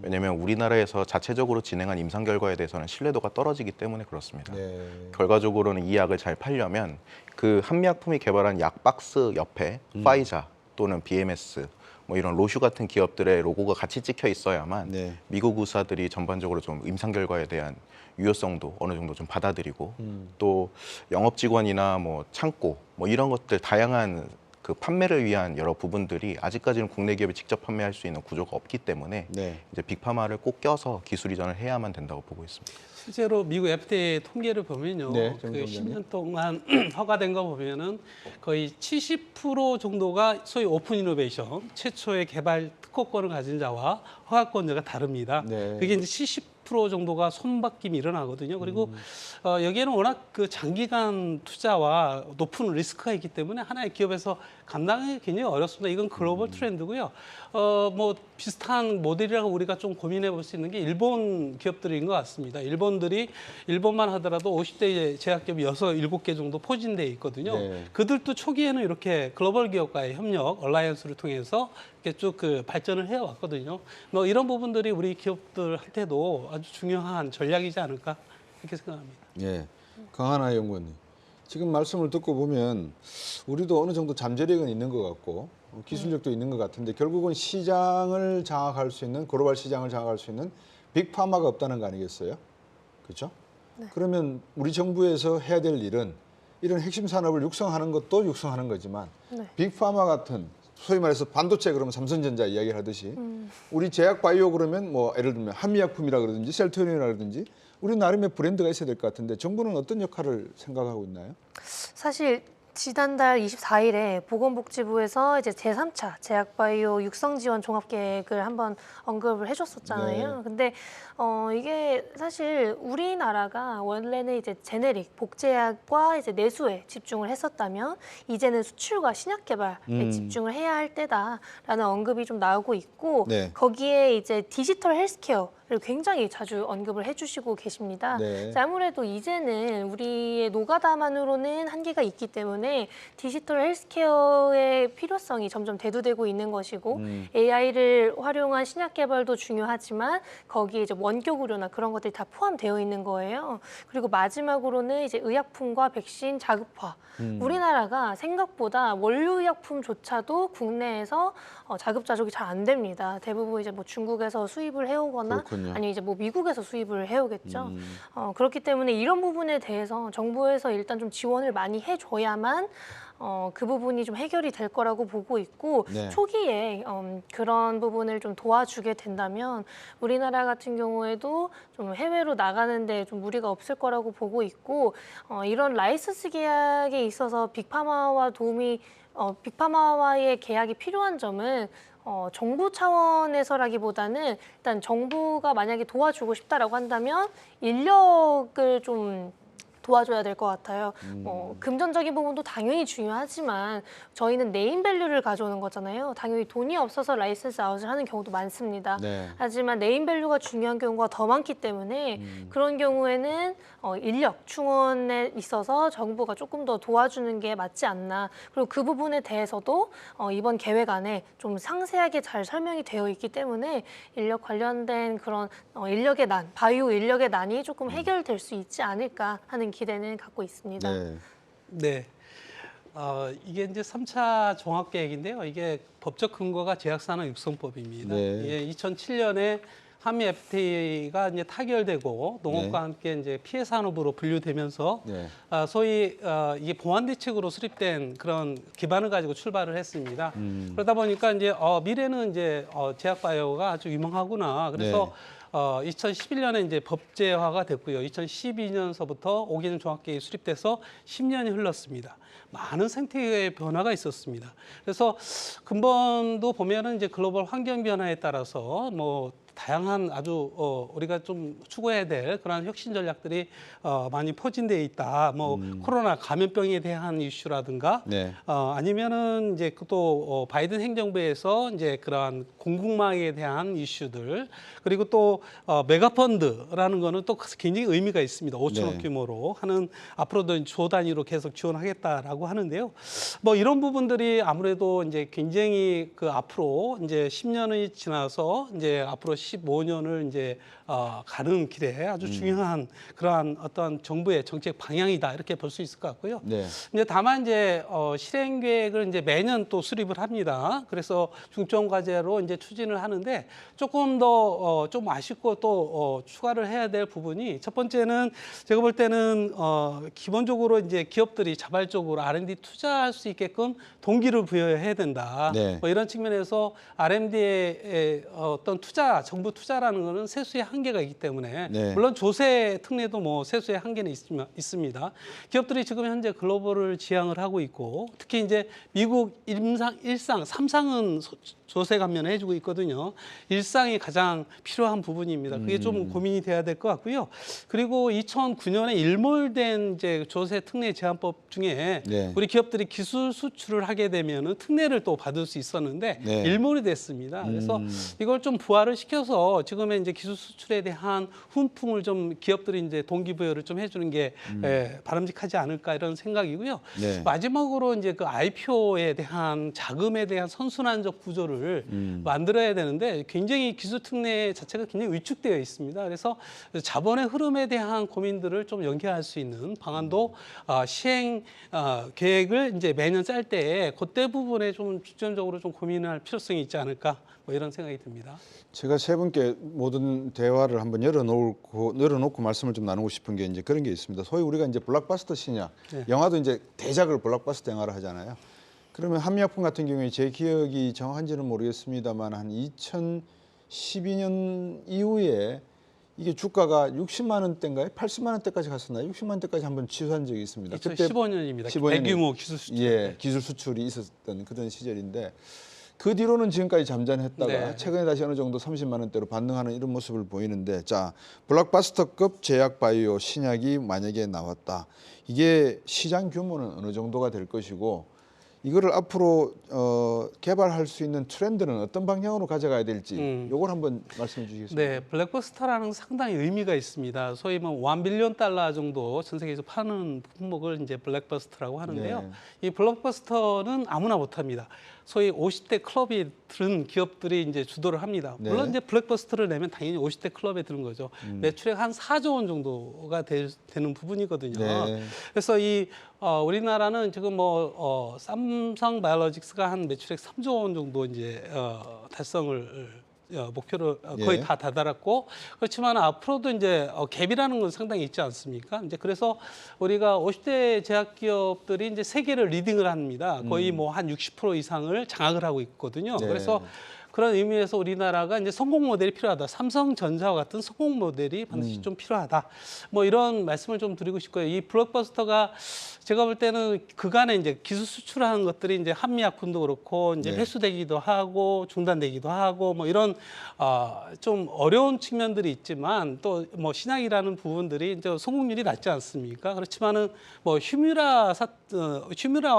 왜냐하면 우리나라에서 자체적으로 진행한 임상 결과에 대해서는 신뢰도가 떨어지기 때문에 그렇습니다. 네. 결과적으로는 이 약을 잘 팔려면 그 한미약품이 개발한 약 박스 옆에 파이자 또는 BMS 뭐 이런 로슈 같은 기업들의 로고가 같이 찍혀 있어야만 네. 미국 의사들이 전반적으로 좀 임상 결과에 대한 유효성도 어느 정도 좀 받아들이고 또 영업 직원이나 뭐 창고 뭐 이런 것들 다양한 그 판매를 위한 여러 부분들이 아직까지는 국내 기업이 직접 판매할 수 있는 구조가 없기 때문에 네. 이제 빅파마를 꼭 껴서 기술 이전을 해야만 된다고 보고 있습니다. 실제로 미국 FDA 통계를 보면요, 네, 그 정정장님. 10년 동안 허가된 거 보면은 거의 70% 정도가 소위 오픈 이노베이션 최초의 개발 특허권을 가진 자와 허가권자가 다릅니다. 네. 그게 이제 70% 정도가 손바뀜이 일어나거든요. 그리고 여기에는 워낙 그 장기간 투자와 높은 리스크가 있기 때문에 하나의 기업에서 감당하기 굉장히 어렵습니다. 이건 글로벌 트렌드고요. 뭐 비슷한 모델이라고 우리가 좀 고민해 볼 수 있는 게 일본 기업들인 것 같습니다. 일본만 하더라도 50대 제약기업이 6, 7개 정도 포진돼 있거든요. 네. 그들도 초기에는 이렇게 글로벌 기업과의 협력, 얼라이언스를 통해서 이렇게 쭉 그 발전을 해왔거든요. 뭐 이런 부분들이 우리 기업들한테도 아주 중요한 전략이지 않을까 이렇게 생각합니다. 예. 강하나 연구원님. 지금 말씀을 듣고 보면 우리도 어느 정도 잠재력은 있는 것 같고 기술력도 있는 것 같은데 결국은 시장을 장악할 수 있는 글로벌 시장을 장악할 수 있는 빅파마가 없다는 거 아니겠어요? 그렇죠? 그러면 우리 정부에서 해야 될 일은 이런 핵심 산업을 육성하는 것도 육성하는 거지만 네. 빅파마 같은 소위 말해서 반도체 그러면 삼성전자 이야기를 하듯이 우리 제약 바이오 그러면 뭐 예를 들면 한미약품이라 그러든지 셀트리온이라 그러든지 우리 나름의 브랜드가 있어야 될 것 같은데 정부는 어떤 역할을 생각하고 있나요? 사실 지난달 24일에 보건복지부에서 이제 제3차 제약바이오 육성지원 종합계획을 한번 언급을 해줬었잖아요. 네. 근데 이게 사실 우리나라가 원래는 이제 제네릭, 복제약과 이제 내수에 집중을 했었다면 이제는 수출과 신약 개발에 집중을 해야 할 때다라는 언급이 좀 나오고 있고 네. 거기에 이제 디지털 헬스케어를 굉장히 자주 언급을 해주시고 계십니다. 네. 아무래도 이제는 우리의 노가다만으로는 한계가 있기 때문에 디지털 헬스케어의 필요성이 점점 대두되고 있는 것이고 AI를 활용한 신약 개발도 중요하지만 거기에 이제 원격 의료나 그런 것들이 다 포함되어 있는 거예요. 그리고 마지막으로는 이제 의약품과 백신 자급화. 우리나라가 생각보다 원료 의약품조차도 국내에서 자급자족이 잘 안 됩니다. 대부분 이제 뭐 중국에서 수입을 해오거나 그렇군요. 아니면 이제 뭐 미국에서 수입을 해오겠죠. 그렇기 때문에 이런 부분에 대해서 정부에서 일단 좀 지원을 많이 해줘야만 그 부분이 좀 해결이 될 거라고 보고 있고 네. 초기에 그런 부분을 좀 도와주게 된다면 우리나라 같은 경우에도 좀 해외로 나가는데 좀 무리가 없을 거라고 보고 있고 이런 라이선스 계약에 있어서 빅파마와의 계약이 필요한 점은 정부 차원에서라기보다는 일단 정부가 만약에 도와주고 싶다라고 한다면 인력을 좀 도와줘야 될 것 같아요. 금전적인 부분도 당연히 중요하지만 저희는 네임밸류를 가져오는 거잖아요. 당연히 돈이 없어서 라이센스 아웃을 하는 경우도 많습니다. 네. 하지만 네임밸류가 중요한 경우가 더 많기 때문에 그런 경우에는 인력 충원에 있어서 정부가 조금 더 도와주는 게 맞지 않나. 그리고 그 부분에 대해서도 이번 계획 안에 좀 상세하게 잘 설명이 되어 있기 때문에 인력 관련된 그런 인력의 난, 바이오 인력의 난이 조금 해결될 수 있지 않을까 하는 기대는 갖고 있습니다. 네. 네. 이게 이제 3차 종합계획인데요. 이게 법적 근거가 제약산업 육성법입니다. 네. 이게 2007년에 한미 FTA가 이제 타결되고 농업과 네. 함께 이제 피해 산업으로 분류되면서 네. 소위 이게 보완 대책으로 수립된 그런 기반을 가지고 출발을 했습니다. 그러다 보니까 이제 미래는 이제 제약 바이오가 아주 유망하구나. 그래서 2011년에 이제 법제화가 됐고요. 2012년서부터 5개년 종합계획이 수립돼서 10년이 흘렀습니다. 많은 생태계의 변화가 있었습니다. 그래서 근본도 보면은 이제 글로벌 환경 변화에 따라서 뭐 다양한 아주 우리가 좀 추구해야 될 그런 혁신 전략들이 많이 포진되어 있다. 뭐 코로나 감염병에 대한 이슈라든가 네. 아니면은 이제 또 바이든 행정부에서 이제 그러한 공급망에 대한 이슈들 그리고 또 메가펀드라는 거는 또 굉장히 의미가 있습니다. 5천억 네. 규모로 하는 앞으로도 조 단위로 계속 지원하겠다라고 하는데요. 뭐 이런 부분들이 아무래도 이제 굉장히 그 앞으로 이제 10년이 지나서 이제 앞으로 15년을 이제 가는 길에 아주 중요한 그러한 어떤 정부의 정책 방향이다 이렇게 볼 수 있을 것 같고요. 네. 이제 다만 이제 실행 계획을 이제 매년 또 수립을 합니다. 그래서 중점 과제로 이제 추진을 하는데 조금 더 좀 아쉽고 또 추가를 해야 될 부분이 첫 번째는 제가 볼 때는 기본적으로 이제 기업들이 자발적으로 R&D 투자할 수 있게끔 동기를 부여해야 된다. 네. 뭐 이런 측면에서 R&D의 어떤 투자, 정부 투자라는 거는 세수의 한계가 있기 때문에 네. 물론 조세 특례도 뭐 세수의 한계는 있습니다. 기업들이 지금 현재 글로벌을 지향을 하고 있고 특히 이제 미국 일상, 삼상은 조세 감면을 해주고 있거든요. 일상이 가장 필요한 부분입니다. 그게 좀 고민이 돼야 될 것 같고요. 그리고 2009년에 일몰된 이제 조세 특례 제한법 중에 네. 우리 기업들이 기술 수출을 하게 되면은 특례를 또 받을 수 있었는데 네. 일몰이 됐습니다. 그래서 이걸 좀 부활을 시켜서 지금의 이제 기술 수출에 대한 훈풍을 좀 기업들이 이제 동기부여를 좀 해주는 게 바람직하지 않을까 이런 생각이고요. 네. 마지막으로 이제 그 IPO에 대한 자금에 대한 선순환적 구조를 만들어야 되는데 굉장히 기술 특례 자체가 굉장히 위축되어 있습니다. 그래서 자본의 흐름에 대한 고민들을 좀 연계할 수 있는 방안도 시행 계획을 이제 매년 짤 때 그때 부분에 좀 중점적으로 좀 고민할 필요성이 있지 않을까 뭐 이런 생각이 듭니다. 제가 세 분께 모든 대화를 한번 열어놓고 말씀을 좀 나누고 싶은 게 이제 그런 게 있습니다. 소위 우리가 이제 블록버스터 신약, 네. 영화도 이제 대작을 블록버스터 영화를 하잖아요. 그러면 한미약품 같은 경우에 제 기억이 정확한지는 모르겠습니다만 한 2012년 이후에 이게 주가가 60만 원대인가요? 80만 원대까지 갔었나요? 60만 원대까지 한번 치솟은 적이 있습니다. 2015년입니다. 15년 이 대규모 기술 수출. 예, 기술 수출이 있었던 그런 시절인데 그 뒤로는 지금까지 잠잠했다가 네. 최근에 다시 어느 정도 30만 원대로 반등하는 이런 모습을 보이는데 자, 블록버스터급 제약 바이오 신약이 만약에 나왔다. 이게 시장 규모는 어느 정도가 될 것이고 이거를 앞으로 개발할 수 있는 트렌드는 어떤 방향으로 가져가야 될지 요걸 한번 말씀해 주시겠습니까? 네, 블랙버스터라는 상당히 의미가 있습니다. 소위 뭐 $1 빌리언 정도 전 세계에서 파는 품목을 이제 블랙버스터라고 하는데요. 네. 이 블랙버스터는 아무나 못합니다. 소위 50대 클럽이 들은 기업들이 이제 주도를 합니다. 네. 물론 이제 블랙버스터를 내면 당연히 50대 클럽에 드는 거죠. 매출액 한 4조 원 정도가 되는 부분이거든요. 네. 그래서 이 우리나라는 지금 뭐 삼성 바이오로직스가 한 매출액 3조 원 정도 이제 달성을 목표를 거의 예. 다 다다랐고 그렇지만 앞으로도 이제 갭이라는 건 상당히 있지 않습니까? 이제 그래서 우리가 50대 제약 기업들이 이제 세계를 리딩을 합니다. 거의 뭐 한 60% 이상을 장악을 하고 있거든요. 네. 그래서 그런 의미에서 우리나라가 이제 성공 모델이 필요하다. 삼성전자와 같은 성공 모델이 반드시 좀 필요하다. 뭐 이런 말씀을 좀 드리고 싶고요. 이 블록버스터가 제가 볼 때는 그간에 이제 기술 수출하는 것들이 이제 한미약품도 그렇고 이제 네. 회수되기도 하고 중단되기도 하고 뭐 이런 좀 어려운 측면들이 있지만 또 뭐 신약이라는 부분들이 이제 성공률이 낮지 않습니까? 그렇지만은 뭐 휴미라와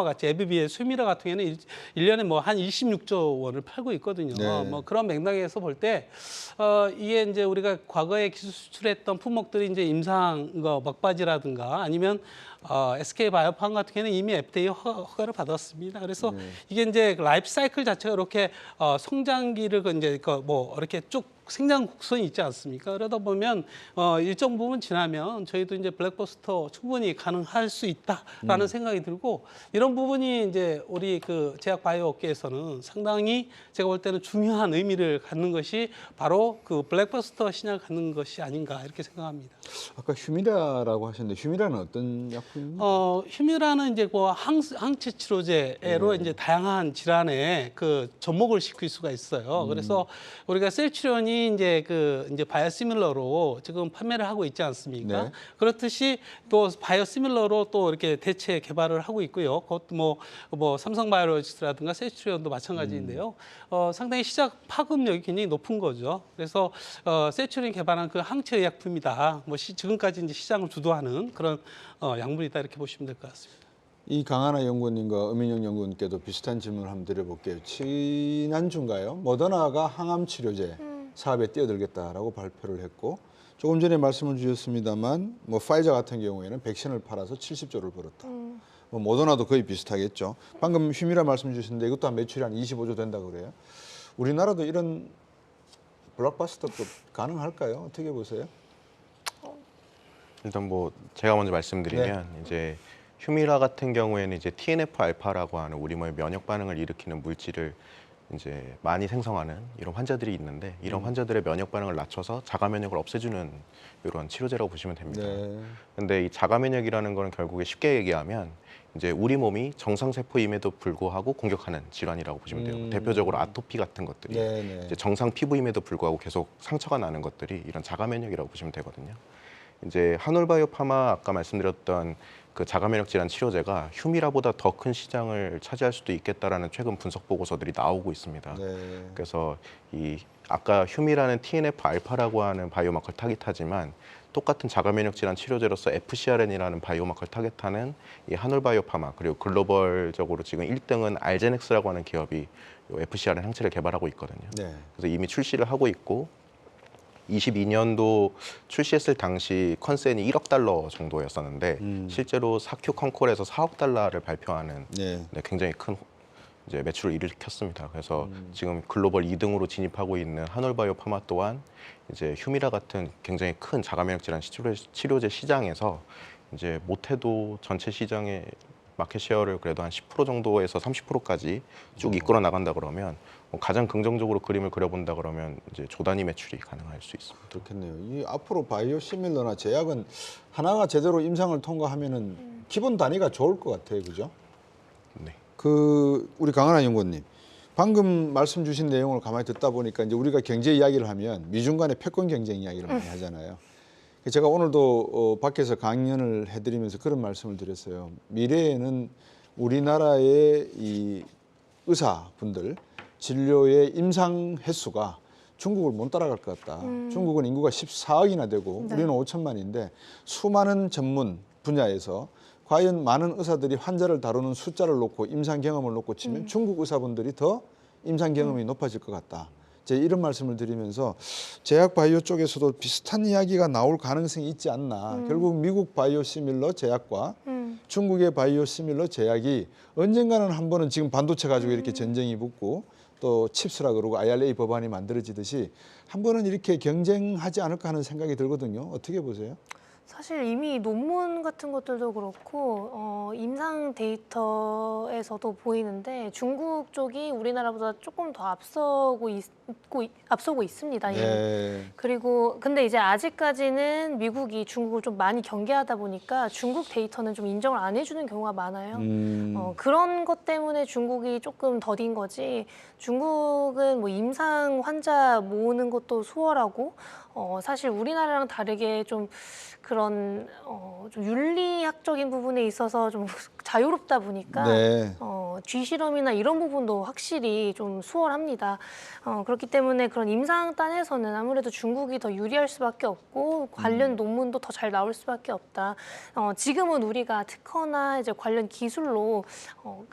같이 에비비의 휴미라 같은 경우에는 1년에 뭐 한 26조 원을 팔고 있거든요. 네. 뭐 그런 맥락에서 볼 때 이게 이제 우리가 과거에 기술 수출했던 품목들이 이제 임상 막바지라든가 아니면 SK 바이오팜 같은 경우는 이미 FDA 허가를 받았습니다. 그래서 이게 이제 라이프 사이클 자체가 이렇게 성장기를 이제 뭐 이렇게 쭉 생장 곡선이 있지 않습니까? 그러다 보면 일정 부분 지나면 저희도 이제 블랙버스터 충분히 가능할 수 있다라는 생각이 들고 이런 부분이 이제 우리 그 제약 바이오 업계에서는 상당히 제가 볼 때는 중요한 의미를 갖는 것이 바로 그 블랙버스터 신약을 갖는 것이 아닌가 이렇게 생각합니다. 아까 휴미라라고 하셨는데 휴미라는 어떤 약품입니까? 휴미라는 이제 그 항체 치료제로 이제 다양한 질환에 그 접목을 시킬 수가 있어요. 그래서 우리가 셀츄리온이 이제 이제 바이오시밀러로 지금 판매를 하고 있지 않습니까? 네. 그렇듯이 또 바이오시밀러로 또 이렇게 대체 개발을 하고 있고요. 그것도 뭐 삼성 바이오로직스라든가 셀츄리온도 마찬가지인데요. 상당히 시장 파급력이 굉장히 높은 거죠. 그래서 셀츄리온 개발한 그 항체 의약품이다. 뭐 지금까지 이제 시장을 주도하는 그런 약물이다 이렇게 보시면 될 것 같습니다. 이 강하나 연구원님과 엄인영 연구원께도 비슷한 질문을 한번 드려볼게요. 지난주인가요? 모더나가 항암 치료제 사업에 뛰어들겠다라고 발표를 했고 조금 전에 말씀을 주셨습니다만 뭐 파이자 같은 경우에는 백신을 팔아서 70조를 벌었다. 뭐 모더나도 거의 비슷하겠죠. 방금 휴미라 말씀 주셨는데 이것도 한 매출이 한 25조 된다고 그래요. 우리나라도 이런 블록버스터급 가능할까요? 어떻게 보세요? 일단 뭐 제가 먼저 말씀드리면 이제 휴미라 같은 경우에는 이제 TNF 알파라고 하는 우리 몸의 면역 반응을 일으키는 물질을 이제 많이 생성하는 이런 환자들이 있는데 이런 환자들의 면역 반응을 낮춰서 자가 면역을 없애주는 이런 치료제라고 보시면 됩니다. 네. 근데 이 자가 면역이라는 거는 결국에 쉽게 얘기하면 이제 우리 몸이 정상 세포임에도 불구하고 공격하는 질환이라고 보시면 돼요. 대표적으로 아토피 같은 것들이 네. 이제 정상 피부임에도 불구하고 계속 상처가 나는 것들이 이런 자가 면역이라고 보시면 되거든요. 이제 하놀바이오파마 아까 말씀드렸던 그 자가 면역 질환 치료제가 휴미라보다 더 큰 시장을 차지할 수도 있겠다라는 최근 분석 보고서들이 나오고 있습니다. 네. 그래서 이 아까 휴미라는 TNF 알파라고 하는 바이오마커를 타깃하지만 똑같은 자가 면역 질환 치료제로서 FcRN이라는 바이오마커를 타깃하는 이 하놀바이오파마 그리고 글로벌적으로 지금 1등은 알제넥스라고 하는 기업이 요 FcRN 항체를 개발하고 있거든요. 네. 그래서 이미 출시를 하고 있고 22년도 출시했을 당시 컨센이 1억 달러 정도였었는데 실제로 4Q 컨콜에서 4억 달러를 발표하는 네. 굉장히 큰 이제 매출을 일으켰습니다. 그래서 지금 글로벌 2등으로 진입하고 있는 하놀바이오파마 또한 이제 휴미라 같은 굉장히 큰 자가 면역 질환 치료제 시장에서 이제 못해도 전체 시장의 마켓 쉐어를 그래도 한 10% 정도에서 30%까지 쭉 이끌어 나간다 그러면 가장 긍정적으로 그림을 그려본다 그러면 이제 조 단위 매출이 가능할 수 있습니다. 그렇겠네요. 이 앞으로 바이오시밀러나 제약은 하나가 제대로 임상을 통과하면은 기본 단위가 좋을 것 같아요, 그죠? 네. 그 우리 강한하 연구원님, 방금 말씀 주신 내용을 가만히 듣다 보니까 이제 우리가 경제 이야기를 하면 미중 간의 패권 경쟁 이야기를 많이 하잖아요. 제가 오늘도 밖에서 강연을 해드리면서 그런 말씀을 드렸어요. 미래에는 우리나라의 이 의사분들 진료의 임상 횟수가 중국을 못 따라갈 것 같다. 중국은 인구가 14억이나 되고 네. 우리는 5천만인데 수많은 전문 분야에서 과연 많은 의사들이 환자를 다루는 숫자를 놓고 임상 경험을 놓고 치면 중국 의사분들이 더 임상 경험이 높아질 것 같다. 제가 이런 말씀을 드리면서 제약 바이오 쪽에서도 비슷한 이야기가 나올 가능성이 있지 않나. 결국 미국 바이오시밀러 제약과 중국의 바이오시밀러 제약이 언젠가는 한 번은 지금 반도체 가지고 이렇게 전쟁이 붙고 또 칩스라 그러고 IRA 법안이 만들어지듯이 한 번은 이렇게 경쟁하지 않을까 하는 생각이 들거든요. 어떻게 보세요? 사실 이미 논문 같은 것들도 그렇고 임상 데이터에서도 보이는데 중국 쪽이 우리나라보다 조금 더 앞서고 있습니다. 이미. 네. 그리고 근데 이제 아직까지는 미국이 중국을 좀 많이 경계하다 보니까 중국 데이터는 좀 인정을 안 해주는 경우가 많아요. 그런 것 때문에 중국이 조금 더딘 거지. 중국은 뭐 임상 환자 모으는 것도 수월하고 사실 우리나라랑 다르게 좀 그런 좀 윤리학적인 부분에 있어서 좀 자유롭다 보니까 네. 쥐 실험이나 이런 부분도 확실히 좀 수월합니다. 그렇기 때문에 그런 임상단에서는 아무래도 중국이 더 유리할 수밖에 없고 관련 논문도 더 잘 나올 수밖에 없다. 지금은 우리가 특허나 이제 관련 기술로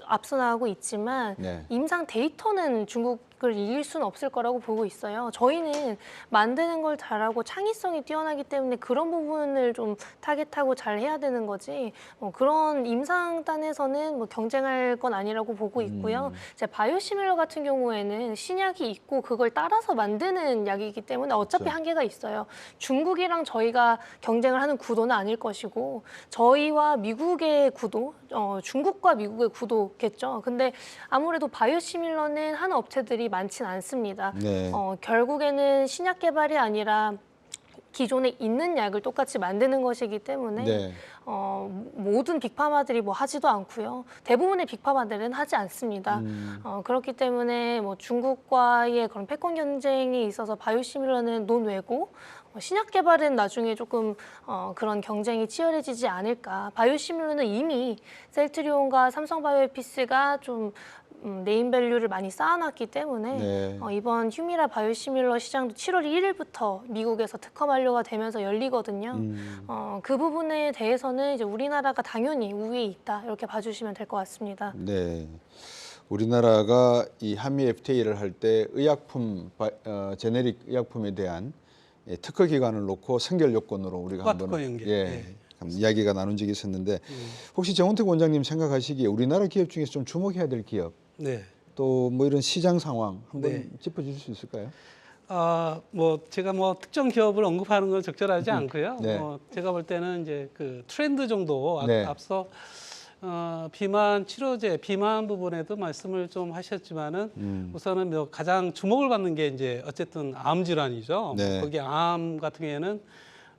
앞서 나가고 있지만 네. 임상 데이터는 중국을 이길 수는 없을 거라고 보고 있어요. 저희는 만드는 걸 잘하고 창의성이 뛰어나기 때문에 그런 부분을 좀 타겟하고 잘 해야 되는 거지. 그런 임상단에서는 뭐 경쟁할 건 아니라고 보고 있고요. 이제 바이오시밀러 같은 경우에는 신약이 있고 그걸 따라서 만드는 약이기 때문에 어차피 그렇죠. 한계가 있어요. 중국이랑 저희가 경쟁을 하는 구도는 아닐 것이고 저희와 미국의 구도, 중국과 미국의 구도겠죠. 근데 아무래도 바이오시밀러는 하는 업체들이 많진 않습니다. 네. 결국에는 신약 개발이 아니라 기존에 있는 약을 똑같이 만드는 것이기 때문에 네. 모든 빅파마들이 뭐 하지도 않고요. 대부분의 빅파마들은 하지 않습니다. 그렇기 때문에 뭐 중국과의 그런 패권 경쟁이 있어서 바이오시밀러는 논외고 신약 개발은 나중에 조금 그런 경쟁이 치열해지지 않을까. 바이오시밀러는 이미 셀트리온과 삼성바이오에피스가 좀 네임밸류를 많이 쌓아놨기 때문에 네. 이번 휴미라 바이오시밀러 시장도 7월 1일부터 미국에서 특허 만료가 되면서 열리거든요. 그 부분에 대해서는 이제 우리나라가 당연히 우위에 있다 이렇게 봐주시면 될 것 같습니다. 네. 우리나라가 이 한미 FTA를 할 때 의약품 제네릭 의약품에 대한 특허 기간을 놓고 선결 요건으로 우리가 추가 한번 특허 연계. 한번 이야기가 나눈 적이 있었는데 혹시 정원택 원장님 생각하시기에 우리나라 기업 중에서 좀 주목해야 될 기업 네. 또 뭐 이런 시장 상황 한번 네. 짚어주실 수 있을까요? 뭐 제가 뭐 특정 기업을 언급하는 건 적절하지 않고요. 네. 제가 볼 때는 이제 그 트렌드 정도 네. 앞서 비만 치료제, 비만 부분에도 말씀을 좀 하셨지만은 우선은 뭐 가장 주목을 받는 게 이제 어쨌든 암 질환이죠. 네. 거기 암 같은 경우에는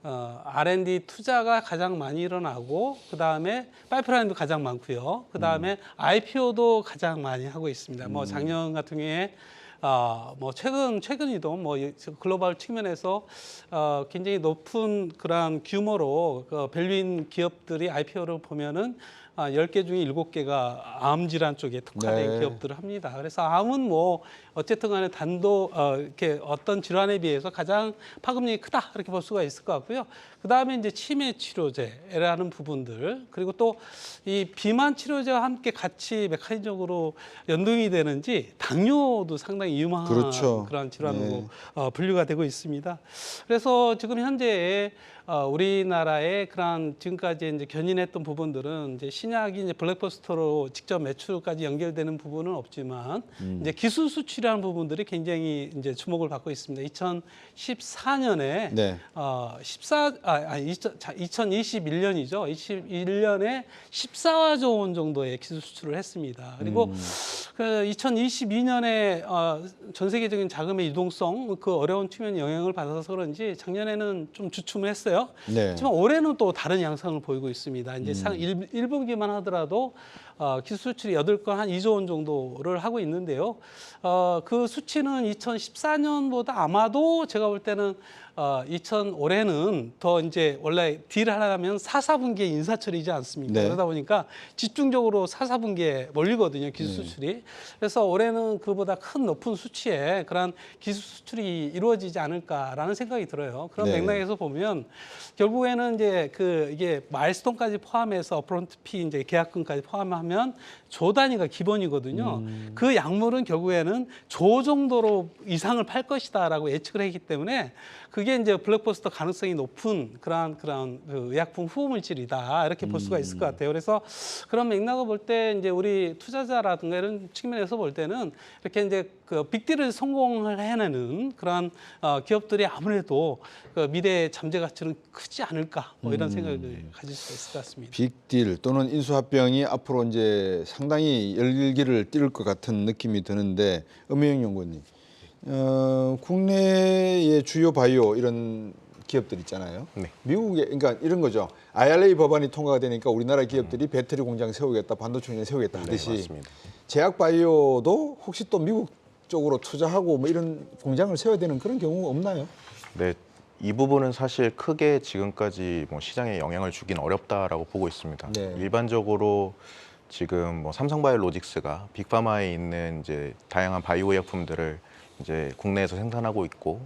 R&D 투자가 가장 많이 일어나고 그 다음에 파이프라인도 가장 많고요. 그 다음에 IPO도 가장 많이 하고 있습니다. 뭐 작년 같은 경우에 뭐 최근이도 뭐 글로벌 측면에서 굉장히 높은 그런 규모로 밸류인 기업들이 IPO를 보면은 10개 중에 7개가 암 질환 쪽에 특화된 네. 기업들을 합니다. 그래서 암은 뭐 어쨌든 간에 이렇게 어떤 질환에 비해서 가장 파급력이 크다 이렇게 볼 수가 있을 것 같고요. 그다음에 이제 치매 치료제라는 부분들, 그리고 또 이 비만 치료제와 함께 같이 메커니즘적으로 연동이 되는지 당뇨도 상당히 유망한 그렇죠. 그런 질환으로 네. 분류가 되고 있습니다. 그래서 지금 현재 우리나라의 그런 지금까지 이제 견인했던 부분들은 이제 신약이 이제 블랙버스터로 직접 매출까지 연결되는 부분은 없지만 이제 기술 수출이라는 부분들이 굉장히 이제 주목을 받고 있습니다. 2014년에 네. 2021년이죠. 21년에 14조 원 정도의 기술 수출을 했습니다. 그리고 그 2022년에 전 세계적인 자금의 유동성 그 어려운 측면 영향을 받아서 그런지 작년에는 좀 주춤을 했어요. 네. 하지만 올해는 또 다른 양상을 보이고 있습니다. 이제 1분기만 하더라도 기술 수출이 8건 한 2조 원 정도를 하고 있는데요. 그 수치는 2014년보다 아마도 제가 볼 때는 올해는 더 이제 원래 딜을 하려면 4, 4분기에 인사철이지 않습니까? 네. 그러다 보니까 집중적으로 4, 4분기에 몰리거든요, 기술 수출이. 그래서 올해는 그보다 큰 높은 수치에 그런 기술 수출이 이루어지지 않을까라는 생각이 들어요. 그런 네. 맥락에서 보면 결국에는 이제 이게 마일스톤까지 포함해서 업프론트 피 이제 계약금까지 포함하면 조 단위가 기본이거든요. 그 약물은 결국에는 조 정도로 이상을 팔 것이다라고 예측을 했기 때문에 그게 이제 블록버스터 가능성이 높은 그런 그 의약품 후보 물질이다 이렇게 볼 수가 있을 것 같아요. 그래서 그런 맥락을 볼 때 이제 우리 투자자라든가 이런 측면에서 볼 때는 이렇게 이제 그 빅딜을 성공을 해내는 그런 기업들이 아무래도 그 미래의 잠재 가치는 크지 않을까 뭐 이런 생각을 가질 수가 있을 것 같습니다. 빅딜 또는 인수합병이 앞으로 이제 상당히 열기를 띨 것 같은 느낌이 드는데 엄혜영 연구원님, 국내의 주요 바이오 이런 기업들 있잖아요. 네. 미국에 그러니까 이런 거죠. IRA 법안이 통과가 되니까 우리나라 기업들이 배터리 공장 세우겠다, 반도체 공장 세우겠다 하듯이 네, 맞습니다. 제약 바이오도 혹시 또 미국 쪽으로 투자하고 뭐 이런 공장을 세워야 되는 그런 경우가 없나요? 네, 이 부분은 사실 크게 지금까지 뭐 시장에 영향을 주긴 어렵다라고 보고 있습니다. 네. 일반적으로 지금 뭐 삼성바이오로직스가 빅파마에 있는 이제 다양한 바이오 의약품들을 이제 국내에서 생산하고 있고,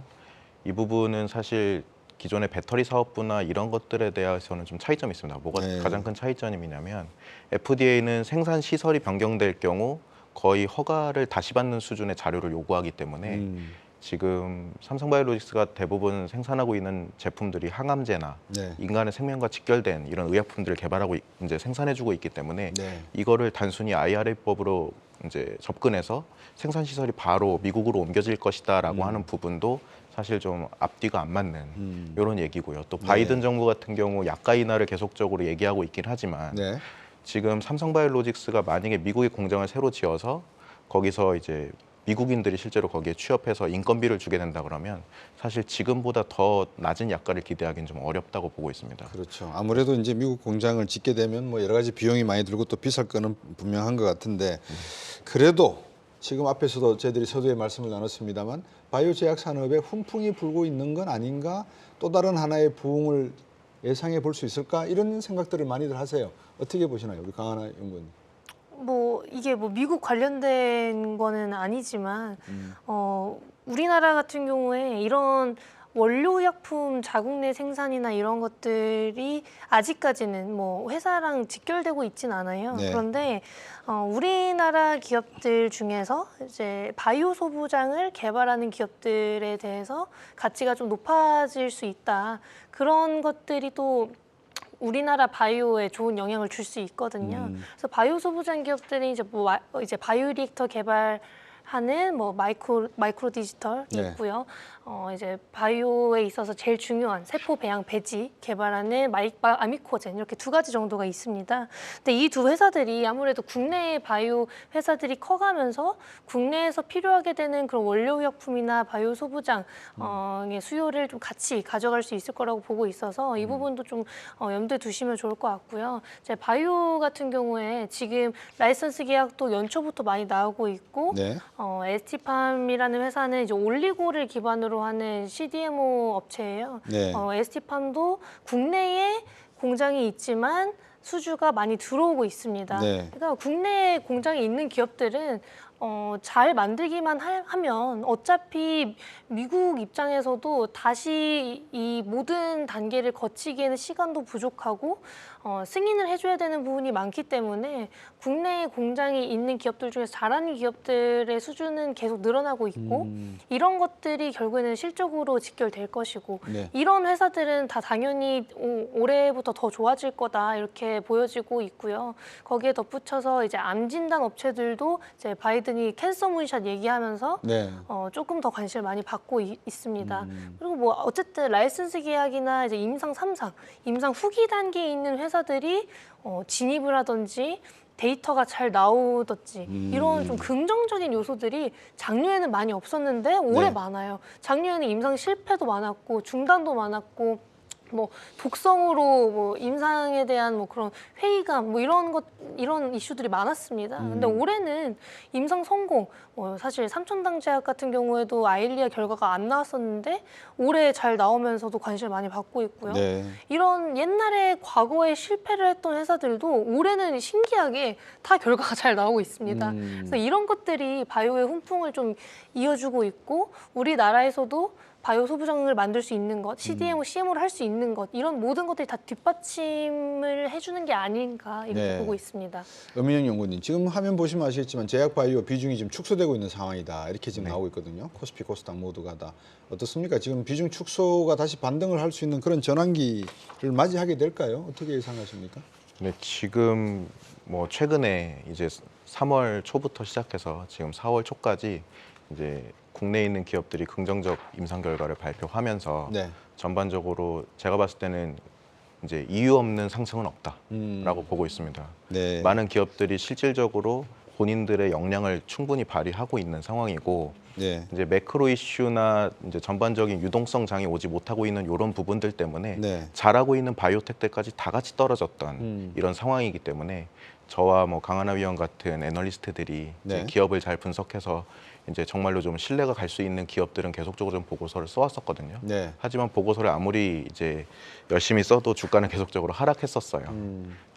이 부분은 사실 기존의 배터리 사업부나 이런 것들에 대해서는 좀 차이점이 있습니다. 뭐가 네. 가장 가장 큰 차이점이냐면 FDA는 생산 시설이 변경될 경우 거의 허가를 다시 받는 수준의 자료를 요구하기 때문에 지금 삼성바이오로직스가 대부분 생산하고 있는 제품들이 항암제나 네. 인간의 생명과 직결된 이런 의약품들을 개발하고 이제 생산해주고 있기 때문에 네. 이거를 단순히 IRA법으로 이제 접근해서 생산 시설이 바로 미국으로 옮겨질 것이다라고 하는 부분도 사실 좀 앞뒤가 안 맞는 이런 얘기고요. 또 바이든 정부 같은 경우 약가 인하를 계속적으로 얘기하고 있긴 하지만 네. 지금 삼성바이오로직스가 만약에 미국에 공장을 새로 지어서 거기서 이제 미국인들이 실제로 거기에 취업해서 인건비를 주게 된다 그러면 사실 지금보다 더 낮은 약가를 기대하기는 좀 어렵다고 보고 있습니다. 그렇죠. 아무래도 이제 미국 공장을 짓게 되면 뭐 여러 가지 비용이 많이 들고 또 비쌀 거는 분명한 것 같은데, 그래도 지금 앞에서도 저희들이 서두에 말씀을 나눴습니다만 바이오 제약 산업에 훈풍이 불고 있는 건 아닌가, 또 다른 하나의 부흥을 예상해 볼 수 있을까, 이런 생각들을 많이들 하세요. 어떻게 보시나요, 우리 강하나 연구원님? 뭐 이게 뭐 미국 관련된 거는 아니지만 우리나라 같은 경우에 이런 원료의약품 자국 내 생산이나 이런 것들이 아직까지는 뭐 회사랑 직결되고 있진 않아요. 네. 그런데 우리나라 기업들 중에서 이제 바이오 소부장을 개발하는 기업들에 대해서 가치가 좀 높아질 수 있다. 그런 것들이 또 우리나라 바이오에 좋은 영향을 줄 수 있거든요. 그래서 바이오 소부장 기업들이 이제 이제 바이오 리액터 개발하는 뭐 마이크로 디지털이 네. 있고요. 이제 바이오에 있어서 제일 중요한 세포 배양 배지 개발하는 아미코젠 이렇게 두 가지 정도가 있습니다. 근데 이 두 회사들이 아무래도 국내 바이오 회사들이 커가면서 국내에서 필요하게 되는 그런 원료 의약품이나 바이오 소부장 의 수요를 좀 같이 가져갈 수 있을 거라고 보고 있어서 이 부분도 좀 염두에 두시면 좋을 것 같고요. 이제 바이오 같은 경우에 지금 라이선스 계약도 연초부터 많이 나오고 있고 네. ST팜이라는 회사는 이제 올리고를 기반으로 하는 CDMO 업체예요. 네. ST팜도 국내에 공장이 있지만 수주가 많이 들어오고 있습니다. 네. 그러니까 국내에 공장이 있는 기업들은 잘 만들기만 하면 어차피 미국 입장에서도 다시 이 모든 단계를 거치기에는 시간도 부족하고 승인을 해줘야 되는 부분이 많기 때문에 국내에 공장이 있는 기업들 중에서 잘하는 기업들의 수준은 계속 늘어나고 있고 이런 것들이 결국에는 실적으로 직결될 것이고 네. 이런 회사들은 다 당연히 올해부터 더 좋아질 거다 이렇게 보여지고 있고요. 거기에 덧붙여서 이제 암 진단 업체들도 이제 바이든이 캔서 문샷 얘기하면서 네. 조금 더 관심을 많이 받고 있습니다. 그리고 뭐 어쨌든 라이선스 계약이나 이제 임상 3상, 임상 후기 단계에 있는 회사들이 진입을 하든지 데이터가 잘 나오든지 이런 좀 긍정적인 요소들이 작년에는 많이 없었는데 올해 네. 많아요. 작년에는 임상 실패도 많았고 중단도 많았고 뭐 독성으로 뭐 임상에 대한 뭐 그런 회의감 뭐 이런 이슈들이 많았습니다. 근데 올해는 임상 성공 사실 삼천당제약 같은 경우에도 아일리아 결과가 안 나왔었는데 올해 잘 나오면서도 관심을 많이 받고 있고요. 네. 이런 옛날에 과거에 실패를 했던 회사들도 올해는 신기하게 다 결과가 잘 나오고 있습니다. 그래서 이런 것들이 바이오의 훈풍을 좀 이어주고 있고 우리나라에서도 바이오 소부장을 만들 수 있는 것, CDMO, CMO를 할 수 있는 것 이런 모든 것들이 다 뒷받침을 해주는 게 아닌가 이렇게 네. 보고 있습니다. 엄민영 연구님, 지금 화면 보시면 아시겠지만 제약 바이오 비중이 지금 축소되고 있는 상황이다 이렇게 지금 나오고 있거든요. 코스피, 코스닥 모두가 다 어떻습니까? 지금 비중 축소가 다시 반등을 할 수 있는 그런 전환기를 맞이하게 될까요? 어떻게 예상하십니까? 네, 지금 뭐 최근에 이제 3월 초부터 시작해서 지금 4월 초까지 이제 국내에 있는 기업들이 긍정적 임상 결과를 발표하면서 네. 전반적으로 제가 봤을 때는 이제 이유 없는 상승은 없다라고 보고 있습니다. 네. 많은 기업들이 실질적으로 본인들의 역량을 충분히 발휘하고 있는 상황이고 네. 이제 매크로 이슈나 이제 전반적인 유동성 장이 오지 못하고 있는 이런 부분들 때문에 네. 잘하고 있는 바이오텍들까지 다 같이 떨어졌던 이런 상황이기 때문에 저와 뭐 강하나 위원 같은 애널리스트들이 이제 네. 기업을 잘 분석해서 이제 정말로 좀 신뢰가 갈 수 있는 기업들은 계속적으로 좀 보고서를 써왔었거든요. 네. 하지만 보고서를 아무리 이제 열심히 써도 주가는 계속적으로 하락했었어요.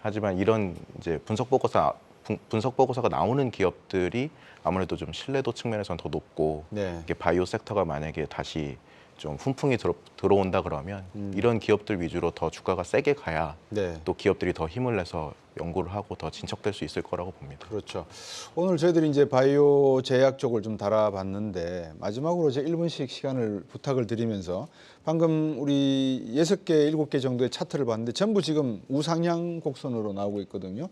하지만 이런 이제 분석 보고서가 나오는 기업들이 아무래도 좀 신뢰도 측면에서는 더 높고 네. 이게 바이오 섹터가 만약에 다시 좀 훈풍이 들어온다 그러면 이런 기업들 위주로 더 주가가 세게 가야 네. 또 기업들이 더 힘을 내서 연구를 하고 더 진척될 수 있을 거라고 봅니다. 그렇죠. 오늘 저희들이 이제 바이오 제약 쪽을 좀 다뤄봤는데 마지막으로 제 1분씩 시간을 부탁을 드리면서 방금 우리 6개, 7개 정도의 차트를 봤는데 전부 지금 우상향 곡선으로 나오고 있거든요.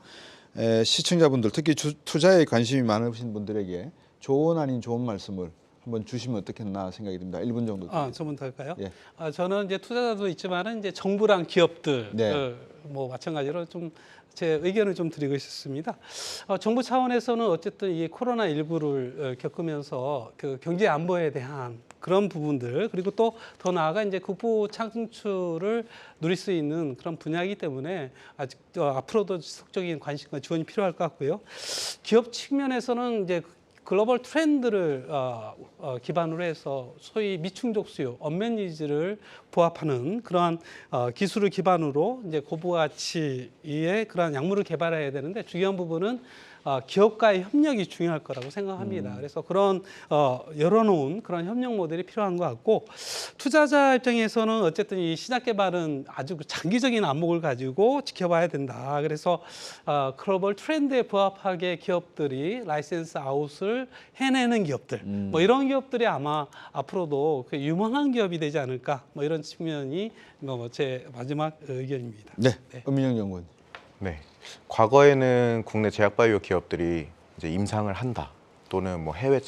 시청자분들 특히 투자에 관심이 많으신 분들에게 좋은 아닌 좋은 말씀을 한번 주시면 어떻겠나 생각이 듭니다. 1분 정도. 저부터 할까요? 예. 저는 이제 투자자도 있지만은 이제 정부랑 기업들 네. 뭐 마찬가지로 좀 제 의견을 좀 드리고 싶습니다. 정부 차원에서는 어쨌든 이 코로나 19를 겪으면서 그 경제 안보에 대한 그런 부분들 그리고 또 더 나아가 이제 국부 창출을 누릴 수 있는 그런 분야이기 때문에 아직 앞으로도 지속적인 관심과 지원이 필요할 것 같고요. 기업 측면에서는 이제 글로벌 트렌드를 기반으로 해서 소위 미충족 수요, 언맨 니즈를 부합하는 그러한 기술을 기반으로 이제 고부가치의 그러한 약물을 개발해야 되는데 중요한 부분은 기업과의 협력이 중요할 거라고 생각합니다. 그래서 그런 열어놓은 그런 협력 모델이 필요한 것 같고 투자자 입장에서는 어쨌든 이 신약 개발은 아주 장기적인 안목을 가지고 지켜봐야 된다. 그래서 글로벌 트렌드에 부합하게 기업들이 라이센스 아웃을 해내는 기업들 뭐 이런 기업들이 아마 앞으로도 유망한 기업이 되지 않을까 뭐 이런 측면이 뭐 제 마지막 의견입니다. 네. 엄민영 연구원. 네. 과거에는 국내 제약바이오 기업들이 이제 임상을 한다 또는 뭐 해외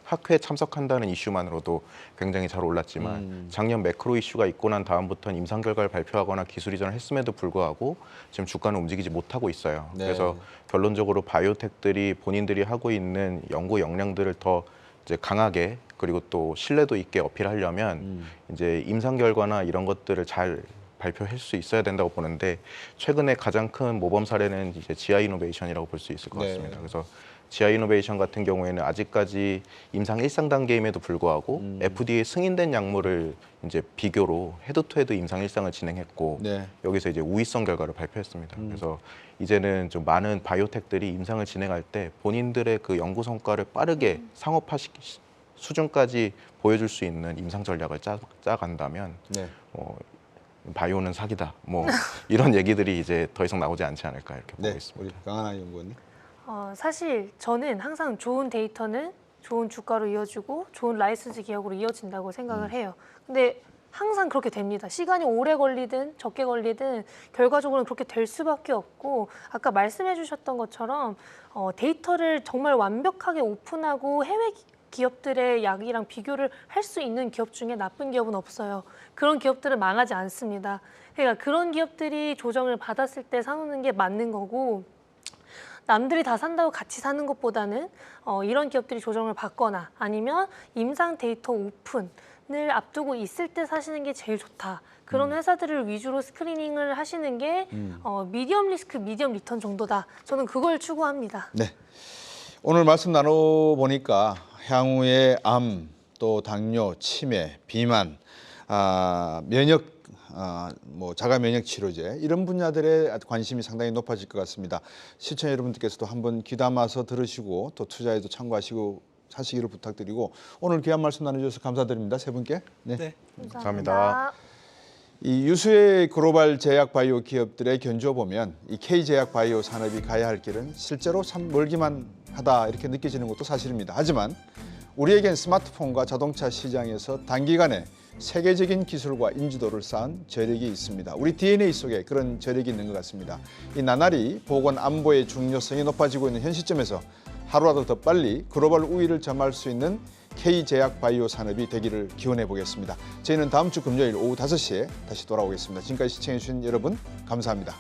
학회에 참석한다는 이슈만으로도 굉장히 잘 올랐지만 작년 매크로 이슈가 있고 난 다음부터는 임상 결과를 발표하거나 기술 이전을 했음에도 불구하고 지금 주가는 움직이지 못하고 있어요. 네. 그래서 결론적으로 바이오텍들이 본인들이 하고 있는 연구 역량들을 더 이제 강하게 그리고 또 신뢰도 있게 어필하려면 이제 임상 결과나 이런 것들을 잘 발표할 수 있어야 된다고 보는데 최근에 가장 큰 모범 사례는 이제 지아 이노베이션이라고 볼 수 있을 것 같습니다. 네. 그래서 지아 이노베이션 같은 경우에는 아직까지 임상 1상 단계임에도 불구하고 FDA 승인된 약물을 이제 비교로 헤드투헤드 임상 1상을 진행했고 네. 여기서 이제 우위성 결과를 발표했습니다. 그래서 이제는 좀 많은 바이오텍들이 임상을 진행할 때 본인들의 그 연구 성과를 빠르게 상업화 수준까지 보여줄 수 있는 임상 전략을 짜간다면 네. 바이오는 사기다. 뭐 이런 얘기들이 이제 더 이상 나오지 않지 않을까 이렇게 보고 네. 있습니다. 우리 강하나 연구원님. 사실 저는 항상 좋은 데이터는 좋은 주가로 이어지고 좋은 라이선스 계약으로 이어진다고 생각을 해요. 근데 항상 그렇게 됩니다. 시간이 오래 걸리든 적게 걸리든 결과적으로는 그렇게 될 수밖에 없고 아까 말씀해 주셨던 것처럼 데이터를 정말 완벽하게 오픈하고 해외 기업들의 약이랑 비교를 할 수 있는 기업 중에 나쁜 기업은 없어요. 그런 기업들은 망하지 않습니다. 그러니까 그런 기업들이 조정을 받았을 때 사는 게 맞는 거고 남들이 다 산다고 같이 사는 것보다는 이런 기업들이 조정을 받거나 아니면 임상 데이터 오픈을 앞두고 있을 때 사시는 게 제일 좋다. 그런 회사들을 위주로 스크리닝을 하시는 게 미디엄 리스크, 미디엄 리턴 정도다. 저는 그걸 추구합니다. 네. 오늘 말씀 나눠보니까 향후에 암, 또 당뇨, 치매, 비만, 면역, 자가 면역 치료제 이런 분야들의 관심이 상당히 높아질 것 같습니다. 시청자 여러분들께서도 한번 귀담아서 들으시고 또 투자에도 참고하시고 사시기를 부탁드리고 오늘 귀한 말씀 나눠주셔서 감사드립니다. 세 분께. 네. 감사합니다. 이 유수의 글로벌 제약 바이오 기업들의 견주어 보면 이 K제약 바이오 산업이 가야 할 길은 실제로 참 멀기만 하다 이렇게 느껴지는 것도 사실입니다. 하지만 우리에겐 스마트폰과 자동차 시장에서 단기간에 세계적인 기술과 인지도를 쌓은 저력이 있습니다. 우리 DNA 속에 그런 저력이 있는 것 같습니다. 이 나날이 보건 안보의 중요성이 높아지고 있는 현 시점에서 하루라도 더 빨리 글로벌 우위를 점할 수 있는 K제약 바이오 산업이 되기를 기원해 보겠습니다. 저희는 다음 주 금요일 오후 5시에 다시 돌아오겠습니다. 지금까지 시청해 주신 여러분 감사합니다.